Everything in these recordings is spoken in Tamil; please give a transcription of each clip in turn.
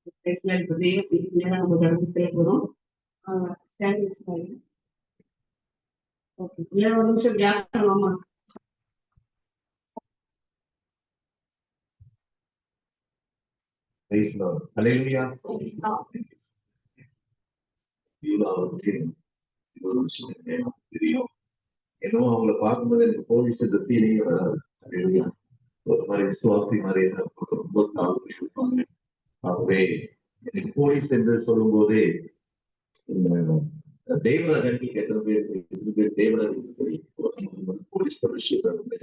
இப்ப தெய்வ செய்தியில நம்ம கடந்து செய்ய போறோம். Standings okay. ஒரு நிமிஷம் வியாபாரமா தெரியும். என்னவோ அவங்கள பார்க்கும்போது எனக்கு போலீஸ் ஃபீலிங்கே வராது. ஒரு மாதிரி விசுவாசி மாதிரி ரொம்ப தாழ்வு இருப்பாங்க. ஆகவே எனக்கு போலீஸ் என்று சொல்லும் போதே தேவராஜனுக்கு எத்தனை பேர் தேவராஜனுக்கு தெரியும். போலீஸ் விஷயத்தை வந்து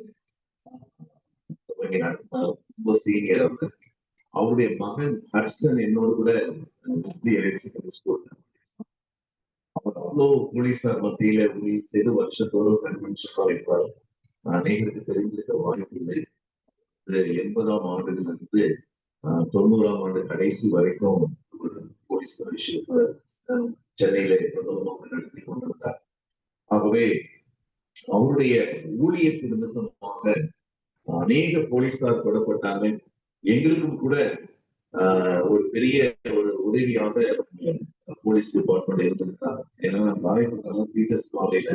ரொம்ப சீனியர் அவர். அவருடைய மகன் ஹட்சன் என்னோடு கூட ஸ்கூல் அவர் அவ்வளோ போலீஸார் மத்தியில உதவி செய்து வருஷத்தோறும் கன்வென்ஷன் வைப்பார். அநேகருக்கு தெரிந்திருக்க வாய்ப்பு இல்லை. 80ஆம் ஆண்டுகளிலிருந்து 90ஆம் ஆண்டு கடைசி வரைக்கும் போலீஸ் விஷயத்தை சென்னையில நடத்தி கொண்டிருந்தார். ஆகவே அவருடைய ஊழியத்தின் நிமித்தமாக அநேக போலீசார் கொல்லப்பட்டாங்க. எங்களுக்கும் கூட ஒரு பெரிய ஒரு உதவியாக போலீஸ் டிபார்ட்மெண்ட் இருந்திருக்காங்க. ஏன்னா ராயபுரம் பீட்டர்ஸ் காலையில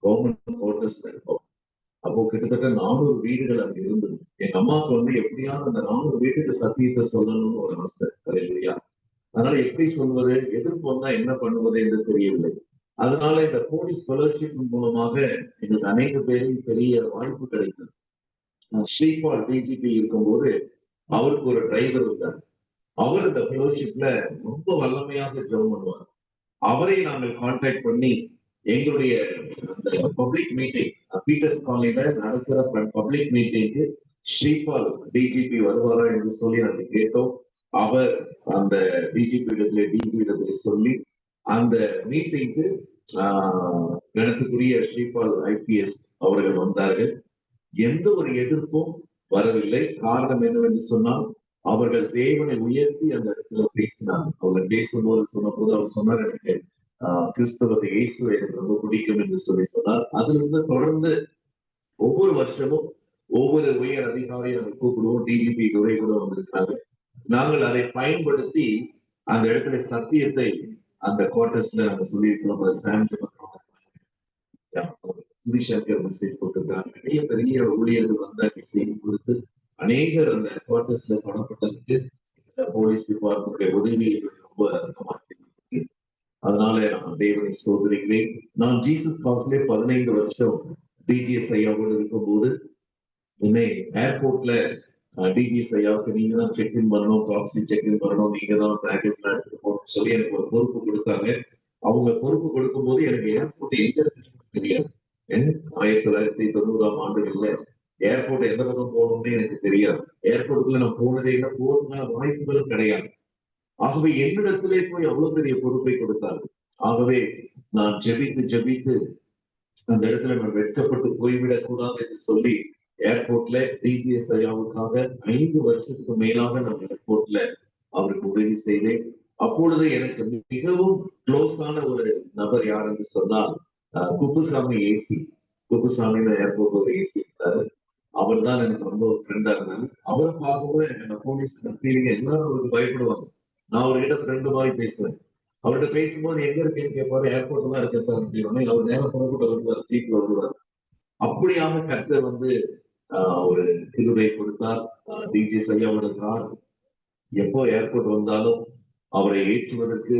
கவர்மெண்ட் குவார்டர்ஸ்ல இருக்கோம். அப்போ கிட்டத்தட்ட 400 வீடுகள் அங்க இருந்தது. எங்க அம்மாவுக்கு வந்து எப்படியாவது அந்த 400 வீட்டுக்கு சத்தியத்தை சொல்லணும்னு ஒரு ஆசை. இல்லையா? அதனால எப்படி சொல்வது, எதிர்ப்பு வந்தா என்ன பண்ணுவது என்று தெரியவில்லை. அதனால இந்த போலீஸ் ஃபெலோஷிப் மூலமாக எங்களுக்கு அநேக பேருக்கு பெரிய வாய்ப்பு கிடைத்தது. ஸ்ரீபால் டிஜிபி இருக்கும்போது அவருக்கு ஒரு டிரைவர் இருந்தார். அவர் இந்த ஃபெலோஷிப்ல ரொம்ப வல்லமையாக ஜெபம் பண்ணுவார். அவரை நாங்கள் கான்டாக்ட் பண்ணி எங்களுடைய அந்த பப்ளிக் மீட்டிங் பீட்டர்ஸ் காலனில நடக்கிற பப்ளிக் மீட்டிங்க்கு ஸ்ரீபால் டிஜிபி வருவாரா என்று சொல்லி நாங்கள் கேட்டோம். அவர் அந்த டிஜிபி சொல்லி அந்த மீட்டிங்க்கு கணக்குரிய ஸ்ரீபால் ஐபிஎஸ் அவர்கள் வந்தார்கள். எந்த ஒரு எதிர்ப்பும் வரவில்லை. காரணம் என்னவென்று சொன்னால் அவர்கள் தேவனை உயர்த்தி அந்த இடத்துல பேசினார். அவர்கள் பேசும்போது சொன்னபோது அவர் சொன்னார், எனக்கு கிறிஸ்தவத்தை இயேசுவை எனக்கு ரொம்ப பிடிக்கும் என்று சொல்லி சொன்னார். அதுல இருந்து தொடர்ந்து ஒவ்வொரு வருஷமும் ஒவ்வொரு உயர் அதிகாரியை நாங்கள் கூப்பிடுவோம். டிஜிபி துறை கூட வந்திருக்கிறாங்க. நாங்கள் அதை பயன்படுத்தி அந்த இடத்துல சத்தியத்தை அந்த குவார்டர்ஸ்ல நாங்கள் சொல்லியிருக்கிறோம். சுவிசங்கர் மெசேஜ் போட்டிருக்காங்க. நிறைய பெரிய ஊழியர்கள் வந்து அங்கே செய்தி கொடுத்து அநேகர் அந்த குவார்டர்ஸ்ல தொடப்பட்டதுக்கு போலீஸ் டிபார்ட்மெண்ட் உதவி ரொம்ப அதிகமாக. அதனால நான் தேவனை சோதரிக்கிறேன். நான் ஜீசஸ் காஸ்ட்ல 15 வருஷம் டிஜிஎஸ் ஐயாவோடு இருக்கும்போது என்னை ஏர்போர்ட்ல டிஜிஎஸ் ஐயாவுக்கு நீங்க தான் செக்இன் பண்ணணும், டாக்ஸி செக்இன் பண்ணணும், நீங்க தான் பேக்கேஜ் எடுத்துட்டு போகணும்னு சொல்லி எனக்கு ஒரு பொறுப்பு கொடுத்தாங்க. அவங்க பொறுப்பு கொடுக்கும் போது எனக்கு ஏர்போர்ட் எங்க இருக்குன்னு தெரியாது. 1990ஆம் ஆண்டுகள்ல ஏர்போர்ட் எந்த பக்கம் போகணும்னு எனக்கு தெரியாது. ஏர்போர்ட்டுக்குள்ள நான் போனதே இல்லை, போறதுக்கான வாய்ப்புகளும் கிடையாது. ஆகவே என்னிடத்திலே போய் அவ்வளவு பெரிய பொறுப்பை கொடுத்தார்கள். ஆகவே நான் ஜெபித்து அந்த இடத்துல நான் வெட்கப்பட்டு போய்விடக் கூடாது என்று சொல்லி ஏர்போர்ட்ல டிஜிஎஸ் ஐயாவுக்காக 5 வருஷத்துக்கு மேலாக நான் ஏர்போர்ட்ல அவருக்கு உதவி செய்தேன். அப்பொழுது எனக்கு மிகவும் க்ளோஸான ஒரு நபர் யார் என்று சொன்னால் குப்புசாமி ஏசி. குப்புசாமியில ஏர்போர்ட் ஒரு ஏசி இருந்தாரு. அவர் தான் எனக்கு ரொம்ப ஃப்ரெண்டா இருந்தாரு. அவரை பார்க்கும்போது எனக்கு அந்த போலீஸ் ஃபீலிங் எல்லாரும் அவருக்கு பயப்படுவாங்க. நான் அவர்கிட்ட ஃப்ரெண்டு மாதிரி பேசுவேன். அவர்கிட்ட பேசும்போது எங்க இருக்கேன்னு கேட்பாரு. ஏர்போர்ட்ல தான் இருக்கேன் சார் அப்படின்னு. அவர் நேரம் புறப்பட்டு வருவார், சீட்ல வருவார். அப்படியாக கர்த்தர் வந்து ஒரு கிருபை கொடுத்தார். டிஜிஎஸ் ஐயாவோட கார் எப்போ ஏர்போர்ட் வந்தாலும் அவரை ஏற்றுவதற்கு,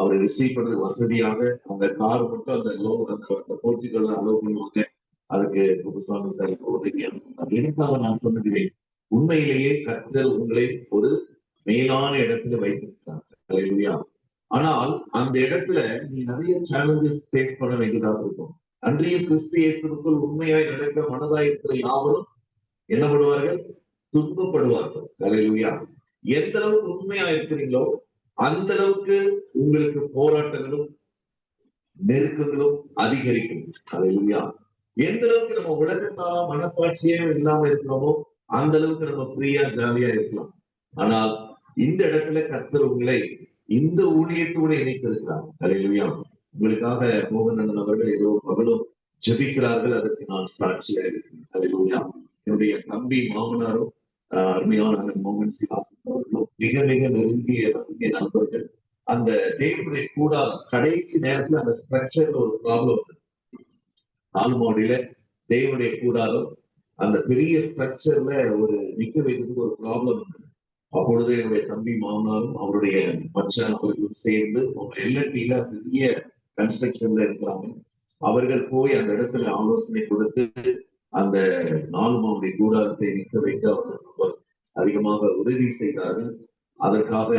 அவரை ரிசீவ் பண்றது வசதியாக அந்த கார் மட்டும் அந்த போர்ச்சுகல்ல அலோவ் பண்ணுவாங்க. அதுக்கு குப்புசாமி சார் உதவியாக. எதுக்காக நான் சொல்லுகிறேன், உண்மையிலேயே கர்த்தர் உங்களை ஒரு மேலான இடத்துல வைத்திருக்கிறார். ஆனால் அந்த இடத்துல நீ நிறைய சேலஞ்சஸ் ஃபேஸ் பண்ண வேண்டியதாக இருக்கும். அன்றைய கிறிஸ்து இயேசுவுக்குள் உண்மையாய் நடக்க மனதாய் இருக்கிற யாவரும் என்ன பண்ணுவார்கள்? துன்பப்படுவார்கள். அல்லேலூயா. எந்த அளவுக்கு உண்மையா இருக்கிறீங்களோ அந்த அளவுக்கு உங்களுக்கு போராட்டங்களும் நெருக்கங்களும் அதிகரிக்கும். அல்லேலூயா. எந்த அளவுக்கு நம்ம உலகத்தால மனசாட்சியே இல்லாம இருக்கிறோமோ அந்த அளவுக்கு நம்ம ஃப்ரீயா ஜாலியா இருக்கலாம். ஆனால் இந்த இடத்துல கர்த்தர் உங்களை இந்த ஊழியத்தோடு இணைத்திருக்கிறார். அல்லேலூயா. உங்களுக்காக மோகனன் அவர்கள் ஏதோ பகலும் ஜெபிக்கிறார்கள். அதற்கு நான் சாட்சியா இருக்கிறேன். அல்லேலூயா. என்னுடைய தம்பி மாமனாரும் அருமையான மோகன் சிவாசன் அவர்களும் மிக மிக நெருங்கிய நண்பர்கள். அந்த தேவனுடைய கூடாரம் கடைசி நேரத்துல அந்த ஸ்ட்ரக்சர்ல ஒரு ப்ராப்ளம் வருது. ஆல்மோடியில தேவனுடைய கூடாரம் அந்த பெரிய ஸ்ட்ரக்சர்ல ஒரு நிக்க வைக்கிறதுக்கு ஒரு ப்ராப்ளம் இருக்கு. அப்பொழுது என்னுடைய தம்பி மாமனாரும் அவருடைய மச்சான் அவர்களும் சேர்ந்து எல்என்டில பெரிய கன்ஸ்ட்ரக்ஷன்ல இருக்கிறாங்க. அவர்கள் போய் அந்த இடத்துல ஆலோசனை கொடுத்து அந்த 4 மாவுடைய கூடாரத்தை நிற்க வைக்க அவர்கள் ரொம்ப அதிகமாக உதவி செய்தார்கள். அதற்காக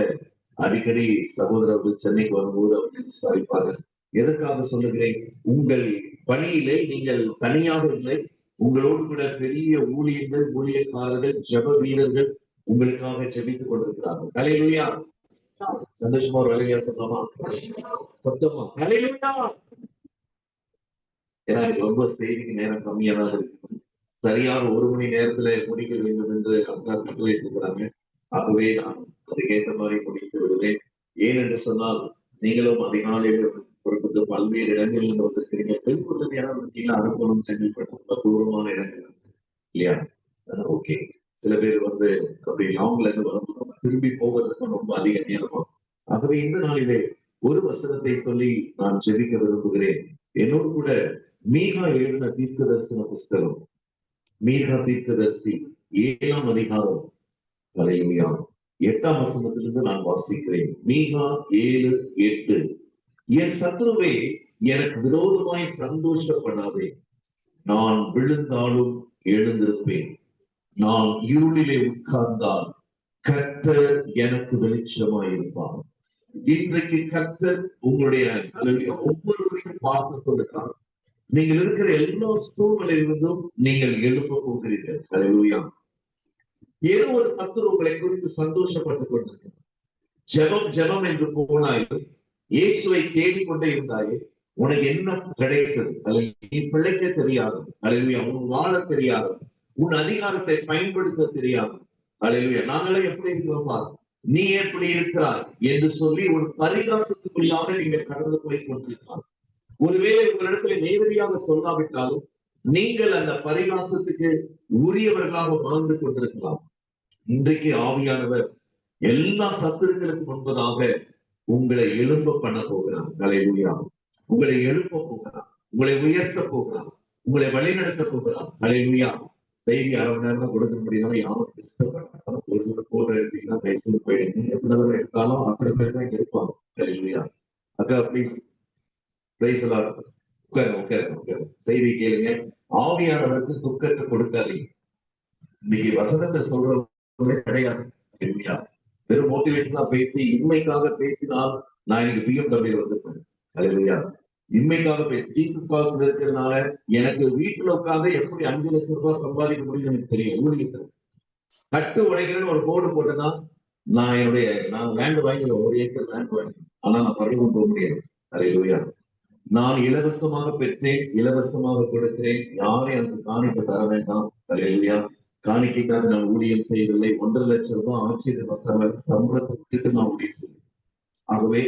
அடிக்கடி சகோதரர்கள் சென்னைக்கு வரும்போது அவர்கள் விசாரிப்பார்கள். எதற்காக சொல்லுகிறேன்? உங்கள் பணியிலே நீங்கள் தனியாக இல்லை, உங்களோடு கூட பெரிய ஊழியர்கள், ஊழியக்காரர்கள், ஜெப வீரர்கள் உங்களுக்காக ஜெபித்துக் கொண்டிருக்கிறார்கள். ஹல்லேலூயா. சந்தோஷமா ஒரு வேலையா சொல்லலாமா? சத்தமா ஹல்லேலூயா. ஏன்னா ரொம்ப செய்திக்கு நேரம் கம்மியா தான் இருக்கு. சரியான 1 மணி நேரத்துல முடிக்க வேண்டும் என்று அக்கா கட்டளை இருக்கிறாங்க. ஆகவே நான் அதுக்கேற்ற மாதிரி முடித்து விடுவேன். ஏனென்று சொன்னால் நீங்களும் அதிகாலையில் பொறுப்பு பல்வேறு இடங்களில் வந்திருக்கிறீங்க. பெரும்புள்ளது யாராவது பார்த்தீங்கன்னா அனுகூலம் சென்னைப்பட்ட தூரமான இடங்கள் இல்லையா? ஓகே. சில பேர் வந்து அப்படி லாங்ல இருந்து வரும்போது திரும்பி போகிறதுக்கு ரொம்ப அதிக நேரமா. ஆகவே இந்த நாளிலே ஒரு வசனத்தை சொல்லி நான் ஜெபிக்க விரும்புகிறேன். என்னோடு கூட மீகா எழுதின தீர்க்கதரிசன புஸ்தகம், மீகா தீர்க்கதரிசி 7ஆம் அதிகாரம், ஹல்லேலூயா, 8ஆம் வசனத்திலிருந்து நான் வாசிக்கிறேன். மீகா 7:8. என் சத்துருவே, எனக்கு விரோதமாய் சந்தோஷப்படாதே, நான் விழுந்தாலும் எழுந்திருப்பேன், நான் இருளிலே உட்கார்ந்தால் கர்த்தர் எனக்கு வெளிச்சமாய் இருப்பார். இன்றைக்கு கர்த்தர் உங்களுடைய ஒவ்வொருவரையும் பார்த்து சொல்லுகிறார். நீங்கள் இருக்கிற எல்லா சூழ்நிலையிலிருந்தும் நீங்கள் எழுப்ப போகிறீர்கள். ஹல்லேலூயா. ஏதோ ஒரு சத்துரு உங்களை குறித்து சந்தோஷப்பட்டுக் கொண்டிருக்கிறார். ஜெபம் ஜெபம் என்று போனாலும் இயேசுவை தேடிக்கொண்டே இருந்தாயே, உனக்கு என்ன கிடைக்கிறது? அல்லது நீ பிழைக்க தெரியாது, அல்லது உன் வாழ தெரியாது, உன் அதிகாரத்தை பயன்படுத்த தெரியாது. அல்லது நாங்களே எப்படி இருக்கிறோம், நீ எப்படி இருக்கிறாய் என்று சொல்லி ஒரு பரிகாசத்துக்குள்ளாக நீங்கள் கடந்து போய் கொண்டிருக்கிறார். ஒருவேளை உங்களிடத்துல நேரடியாக சொல்லாவிட்டாலும் நீங்கள் அந்த பரிகாசத்துக்கு உரியவர்களாக வாழ்ந்து கொண்டிருக்கலாம். இன்றைக்கு ஆவியானவர் எல்லா சத்துருக்களுக்கு முன்பதாக உங்களை எழும்ப பண்ண போகிறார். ஹல்லேலூயா. உங்களை எழுப்ப போகிறார், உங்களை உயர்த்த போகிறார், உங்களை வழிநடத்த போகிறார். ஹல்லேலூயா. செய்தி 1/2 மணி நேரம் தான் கொடுக்க முடியும். யாரும் டிஸ்டர்ப் பண்ணாலும் ஒரு போட்டோ எடுத்தீங்கன்னா தயவுசெய்து போயிடுங்க. எவ்வளவு எடுத்தாலும் அத்தனை பேர் தான் இருப்பாங்க. ஹல்லேலூயா. அக்கா ப்ளீஸ் உட்காருங்க. செய்தி கேளுங்க. ஆவியானவருக்கு துக்கத்தை கொடுக்காதீங்க. இன்னைக்கு வசனத்தை சொல்றவங்களே கிடையாது. வெறும் மோட்டிவேஷனா பேசி இன்மைக்காக பேசினால் நான் இன்னைக்கு BMW வந்திருப்பேன். ஹல்லேலூயா. இன்மைக்காக பேசி ஜீசஸ் கால்ஸ்ல இருக்கிறதுனால எனக்கு வீட்டுல உட்கார்ந்து எப்படி 5 லட்சம் ரூபாய் சம்பாதிக்க முடியும் எனக்கு தெரியும். ஊழியத்தில் கட்டு உடைக்கிறேன்னு ஒரு போர்டு போட்டேன்னா நான் லேண்ட் வாங்கிடுவேன், 1 ஏக்கர் லேண்ட் வாங்கி. ஆனா நான் பரலோகம் போக முடியாது. ஹல்லேலூயா. நான் இலவசமாக பெற்றேன், இலவசமாக கொடுக்கிறேன். யாரும் எனக்கு காணிக்க தர வேண்டாம். ஹல்லேலூயா. காணிக்கைக்காக நான் ஊழியம் செய்யவில்லை. 1.5 லட்சம் ரூபாய் ஆட்சியர் சம்பளத்துக்கு நான் ஊழியம் செய்வேன். ஆகவே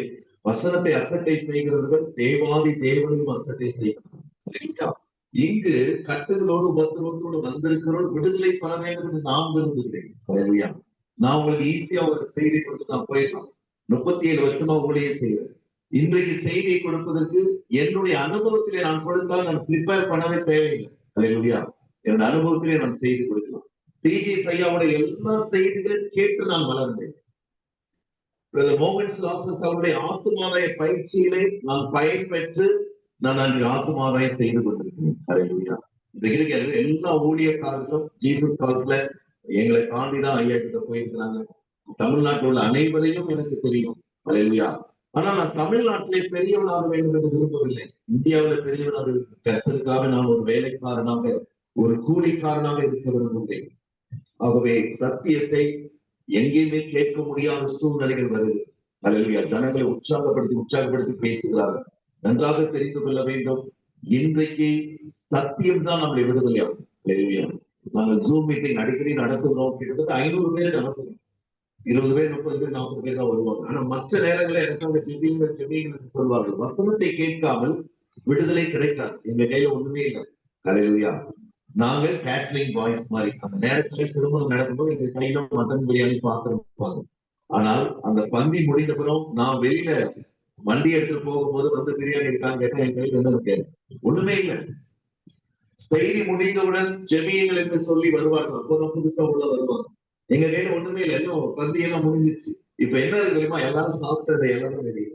வசனத்தை அசட்டை செய்கிறவர்கள் தேவாதி தேவனையும் அசட்டை செய்கிறார். இங்கு கட்டுகளோடு உபத்திரவத்தோடு வந்திருக்கிறோம், விடுதலை பெற வேண்டும் என்று நான் விரும்புகிறேன். ஹல்லேலூயா. நான் உங்களுக்கு ஈஸியா ஒரு செய்தி கொடுத்து நான் போயிடலாம். 37 வருஷமா ஊழியம் செய்வேன். இன்றைக்கு செய்தியை கொடுப்பதற்கு என்னுடைய அனுபவத்திலே நான் கொடுத்தால் நான் ப்ரிப்பேர் பண்ணவே தேவையில்லை. ஹல்லேலூயா. என்னோட அனுபவத்திலே நான் செய்தி கொடுக்கலாம். டிஜி ஐயாவுடைய எல்லா செய்திகளையும் கேட்டு நான் வளர்ந்தேன். மோகன் சிலாசஸ் அவருடைய ஆத்துமாதாய பயிற்சியிலே நான் பயன்பெற்று நான் அன்று ஆத்துமாதாயம் செய்து கொண்டிருக்கிறேன். ஹல்லேலூயா. இன்றைக்கு எல்லா ஊழியக்காரர்களும் ஜீசஸ் கால்ஸ்ல எங்களை தாண்டிதான் ஐயா கிட்ட போயிருக்கிறாங்க. தமிழ்நாட்டில் உள்ள அனைவரையும் எனக்கு தெரியும். ஹல்லேலூயா. ஆனா நான் தமிழ்நாட்டிலே பெரியவனாக வேண்டும் என்று விரும்பவில்லை. இந்தியாவில் பெரியவனாக கர்த்தருக்காக நான் ஒரு வேலைக்காரனாக, ஒரு கூலிக்காரனாக இருக்க விரும்புகிறேன். ஆகவே சத்தியத்தை எங்கேயுமே கேட்க முடியாத சூழ்நிலைகள் வருது. ஹல்லேலூயா. ஜனங்களை உற்சாகப்படுத்தி பேசுகிறார்கள். நன்றாக தெரிந்து கொள்ள வேண்டும், இன்றைக்கு சத்தியம் தான் நம்மளை விடுதலையாகும். ஹல்லேலூயா. நாங்கள் ஜூம் மீட்டிங் அடிக்கடி நடத்துகிறோம். கிட்டத்தட்ட 500 பேர் நடத்துகிறோம். 20 பேர், 30 பேர், 40 பேர் தான் வருவாங்க. ஆனா மற்ற நேரங்களில் எனக்காக ஜெபியுங்கள் சொல்வார்கள். வசனத்தை கேட்காமல் விடுதலை கிடைக்காது. எங்க கையில ஒண்ணுமே இல்லை. ஹல்லேலூயா. நாங்கள் கேட்ரிங் பாய்ஸ் மாதிரி அந்த நேரத்துல திருமணம் நடக்கும்போது எங்க கையில மட்டன் பிரியாணி பார்த்துருப்பாங்க. ஆனால் அந்த பந்தி முடிந்த பிறகு நான் வெளியில வண்டி எடுத்துட்டு போகும்போது வந்து பிரியாணி இருக்கான்னு கேட்டா என் கையில என்ன கேட்க ஒண்ணுமே இல்லை. செய்தி முடிந்தவுடன் ஜெமியங்கள் என்று சொல்லி வருவார்கள். அப்போதான் புதுசா உள்ள வருவாங்க. எங்க கையில ஒண்ணுமே இல்லை, எல்லாம் பந்தி எல்லாம் முடிஞ்சிருச்சு. இப்ப என்ன இருக்கு தெரியுமா, எல்லாரும் சாப்பிட்டதை எல்லாரும் வெளியே.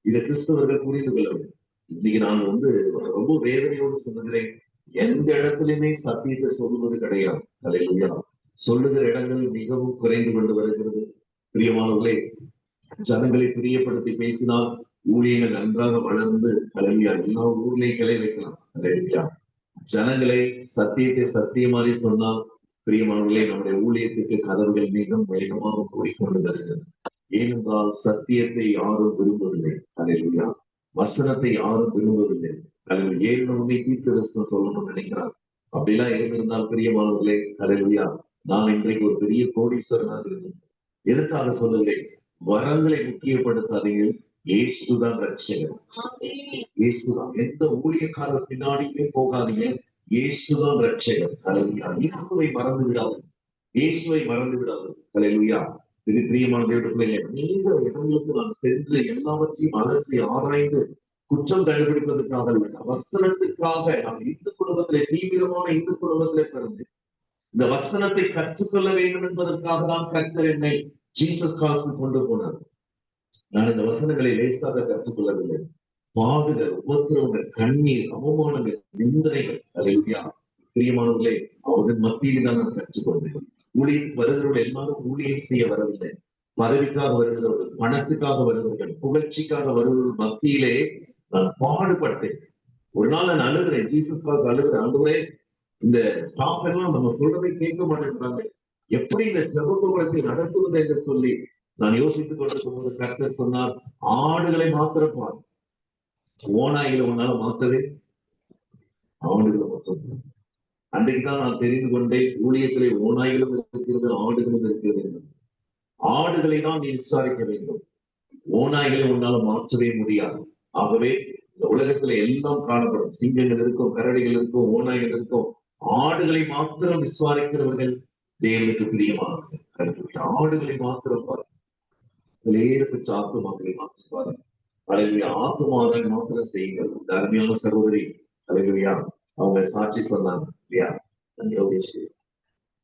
இதை கிறிஸ்தவர்கள் புரிந்து கொள்ள வேண்டும். இன்னைக்கு நான் வந்து ரொம்ப வேதனையோடு சொல்லுகிறேன், எந்த இடத்துலயுமே சத்தியத்தை சொல்லுவது கிடையாது. அல்லேலூயா. சொல்லுகிற இடங்கள் மிகவும் குறைந்து கொண்டு வருகிறது. பிரியமானவர்களே, ஜனங்களை பிரியப்படுத்தி பேசினால் ஊழியர்கள் நன்றாக வளர்ந்து அல்லேலூயா எல்லா ஊர்லயும் கிளை வைக்கலாம். அல்லேலூயா. ஜனங்களை சத்தியத்தை சத்தியமாறி சொன்னால் பிரியமானவர்களே நம்முடைய ஊழியத்துக்கு கதவுகள் மிகவும் வேகமாக கூடிக்கொண்டு வருகிறது. ஏனென்றால் சத்தியத்தை யாரும் விரும்பவில்லை. அல்லேலூயா. வசனத்தை யாரும் விரும்பவில்லை. அல்லது ஏழுமே தீர்க்கதரிசனம் சொல்லணும்னு நினைக்கிறார். அப்படிலாம் இருந்திருந்தால் பிரியமானவர்களே, அல்லேலூயா, நான் இன்றைக்கு ஒரு பெரிய கோடீஸ்வரனாக இருந்தேன். எதற்காக சொல்லுகிறேன்? வரங்களை முக்கியப்படுத்தாதீர்கள். இயேசுதான் ரட்சகர். இயேசுதான். எந்த ஊழியக்காரர் பின்னாடியுமே போகாதீங்க. இயேசுதான் ரட்சகர். அல்லேலூயா. இயேசுவை மறந்து விடாது. இயேசுவை மறந்து விடாது. அல்லேலூயா. இது பிரியமான தேவனுடைய பிள்ளைகளே, நீங்க இடங்களுக்கு நான் சென்று எல்லாவற்றையும் அலசி ஆராய்ந்து குற்றம் கண்டுபிடிப்பதற்காக அல்ல, வசனத்துக்காக. நான் இந்து குடும்பத்திலே தீவிரமான இந்து குடும்பத்திலே பிறந்து இந்த வசனத்தை கற்றுக்கொள்ள வேண்டும் என்பதற்காக தான் கர்த்தர் என்னை ஜீசஸ் காசுக்கு கொண்டு போனார். நான் இந்த வசனங்களை லேசாக கற்றுக்கொள்ளவில்லை. பாடுகள், உபத்திரவங்கள், கண்ணீர், அவமானங்கள், நிந்தனைகள், அல்லேலூயா, பிரியமானவர்களே, அவர்கள் மத்தியில் தான் நான் கற்றுக்கொண்டேன். ஊழியம் வருகிறவர்கள் எல்லாரும் ஊழியம் செய்ய வரவில்லை. பதவிக்காக வருகிறவர்கள், பணத்துக்காக வருகிறவர்கள், புகழ்ச்சிக்காக வருகிறவர்கள் மத்தியிலே நான் பாடுபட்டேன். ஒரு நாள் நான் அழுகிறேன், ஜீசஸ் காசு அழுகிறேன். ஆண்டவரே, இந்த ஸ்டாஃப் எல்லாம் நம்ம சொல்றதை கேட்க மாட்டேன்றாங்க, எப்படி இந்த ஜெபத்தை நடத்துவது என்று சொல்லி நான் யோசித்துக் கொண்டிருக்கும் போது கர்த்தர் சொன்னார், ஆடுகளை மாத்திரம் பார், ஓநாய்களை உன்னால மாத்தவே ஆடுகளை மாற்றம். அன்றைக்குதான் நான் தெரிந்து கொண்டேன், ஊழியத்திலே ஓநாய்களும் இருக்கிறது, ஆடுகளும் இருக்கிறது. ஆடுகளை தான் நீ விசாரிக்க வேண்டும், ஓநாய்களை உன்னால மாற்றவே முடியாது. ஆகவே இந்த உலகத்துல எல்லாம் காணப்படும், சிங்கங்கள் இருக்கும், கரடிகள் இருக்கும், ஓநாய்கள் இருக்கும். ஆடுகளை மாத்திரம் விசுவாரிக்கிறவர்கள் தேவனுக்கு பிரியமானவர்கள். ஆடுகளை மாத்திரம் பாருங்கள், பெற்ற ஆத்துமாக்களை மாத்திரம் பாருங்கள். அழகிய ஆத்துமாவை மாத்திரம் செய்யுங்கள். இந்த அருமையான சகோதரி அழகியா அவங்க சாட்சி சொன்னாங்க இல்லையா,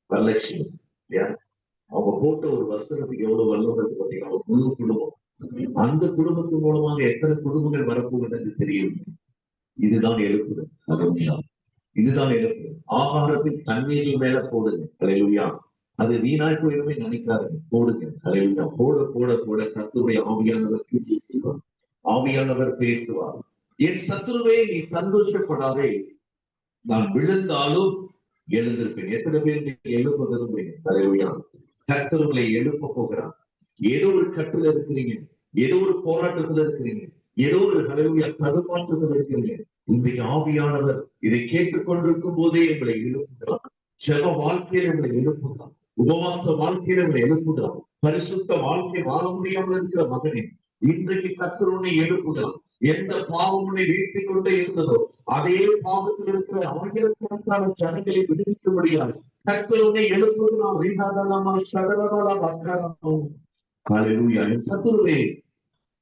வரலட்சுமி இல்லையா, அவங்க போட்ட ஒரு வசனத்துக்கு எவ்வளவு வல்லமை பார்த்தீங்கன்னா, ஒரு முழு குடும்பம். அந்த குடும்பத்தின் மூலமாக எத்தனை குடும்பங்கள் வரப்போகுது என்று தெரியும். இதுதான் எழுப்புதல். அருமையா, இதுதான் எழுப்புதல். ஆகாரத்தில் தண்ணீரில் மேல போடுங்க. அல்லேலூயா. அது வீணாய் போயிடுமே நினைக்காதுங்க, போடுங்க. அல்லேலூயா. போட போட போட கர்த்தருடைய ஆவியானவர் கிரியை செய்வார், ஆவியானவர் பேசுவார். என் சத்துருவே நீ சந்தோஷப்படாதே, நான் விழுந்தாலும் எழுந்திருப்பேன். எத்தனை பேர் நீங்க எழுப்ப விரும்புறீங்க? அல்லேலூயா. கர்த்தர் உங்களை எழுப்ப போகிறார். ஏதோ ஒரு கட்டுல இருக்கிறீங்க, ஏதோ ஒரு போராட்டத்துல இருக்கிறீங்க, ஏதோ ஒரு அல்லேலூயா தடுமாற்றத்தில் இருக்கிறீங்க. இன்றைக்கு ஆவியானவர் இதை கேட்டுக்கொண்டிருக்கும் போதே எங்களை எழுப்புகிறார். ஜெப வாழ்க்கையில எங்களை எழுப்புகிறார், உபவாச வாழ்க்கையில எங்களை எழுப்புகிறார். பரிசுத்த வாழ்க்கை வாழ முடியாமல் இருக்கிற மகனே, இன்றைக்கு கர்த்தர் உன்னை எழுப்புகிறார். எந்த பாவம் உன்னை வீழ்த்திக் கொண்டே இருந்ததோ அதே பாவத்தில் இருக்கிற ஆயிரக்கணக்கான ஜனங்களை விடுவிக்க முடியாது. கர்த்தர் உன்னை எழுப்புகிறார். சத்துருவே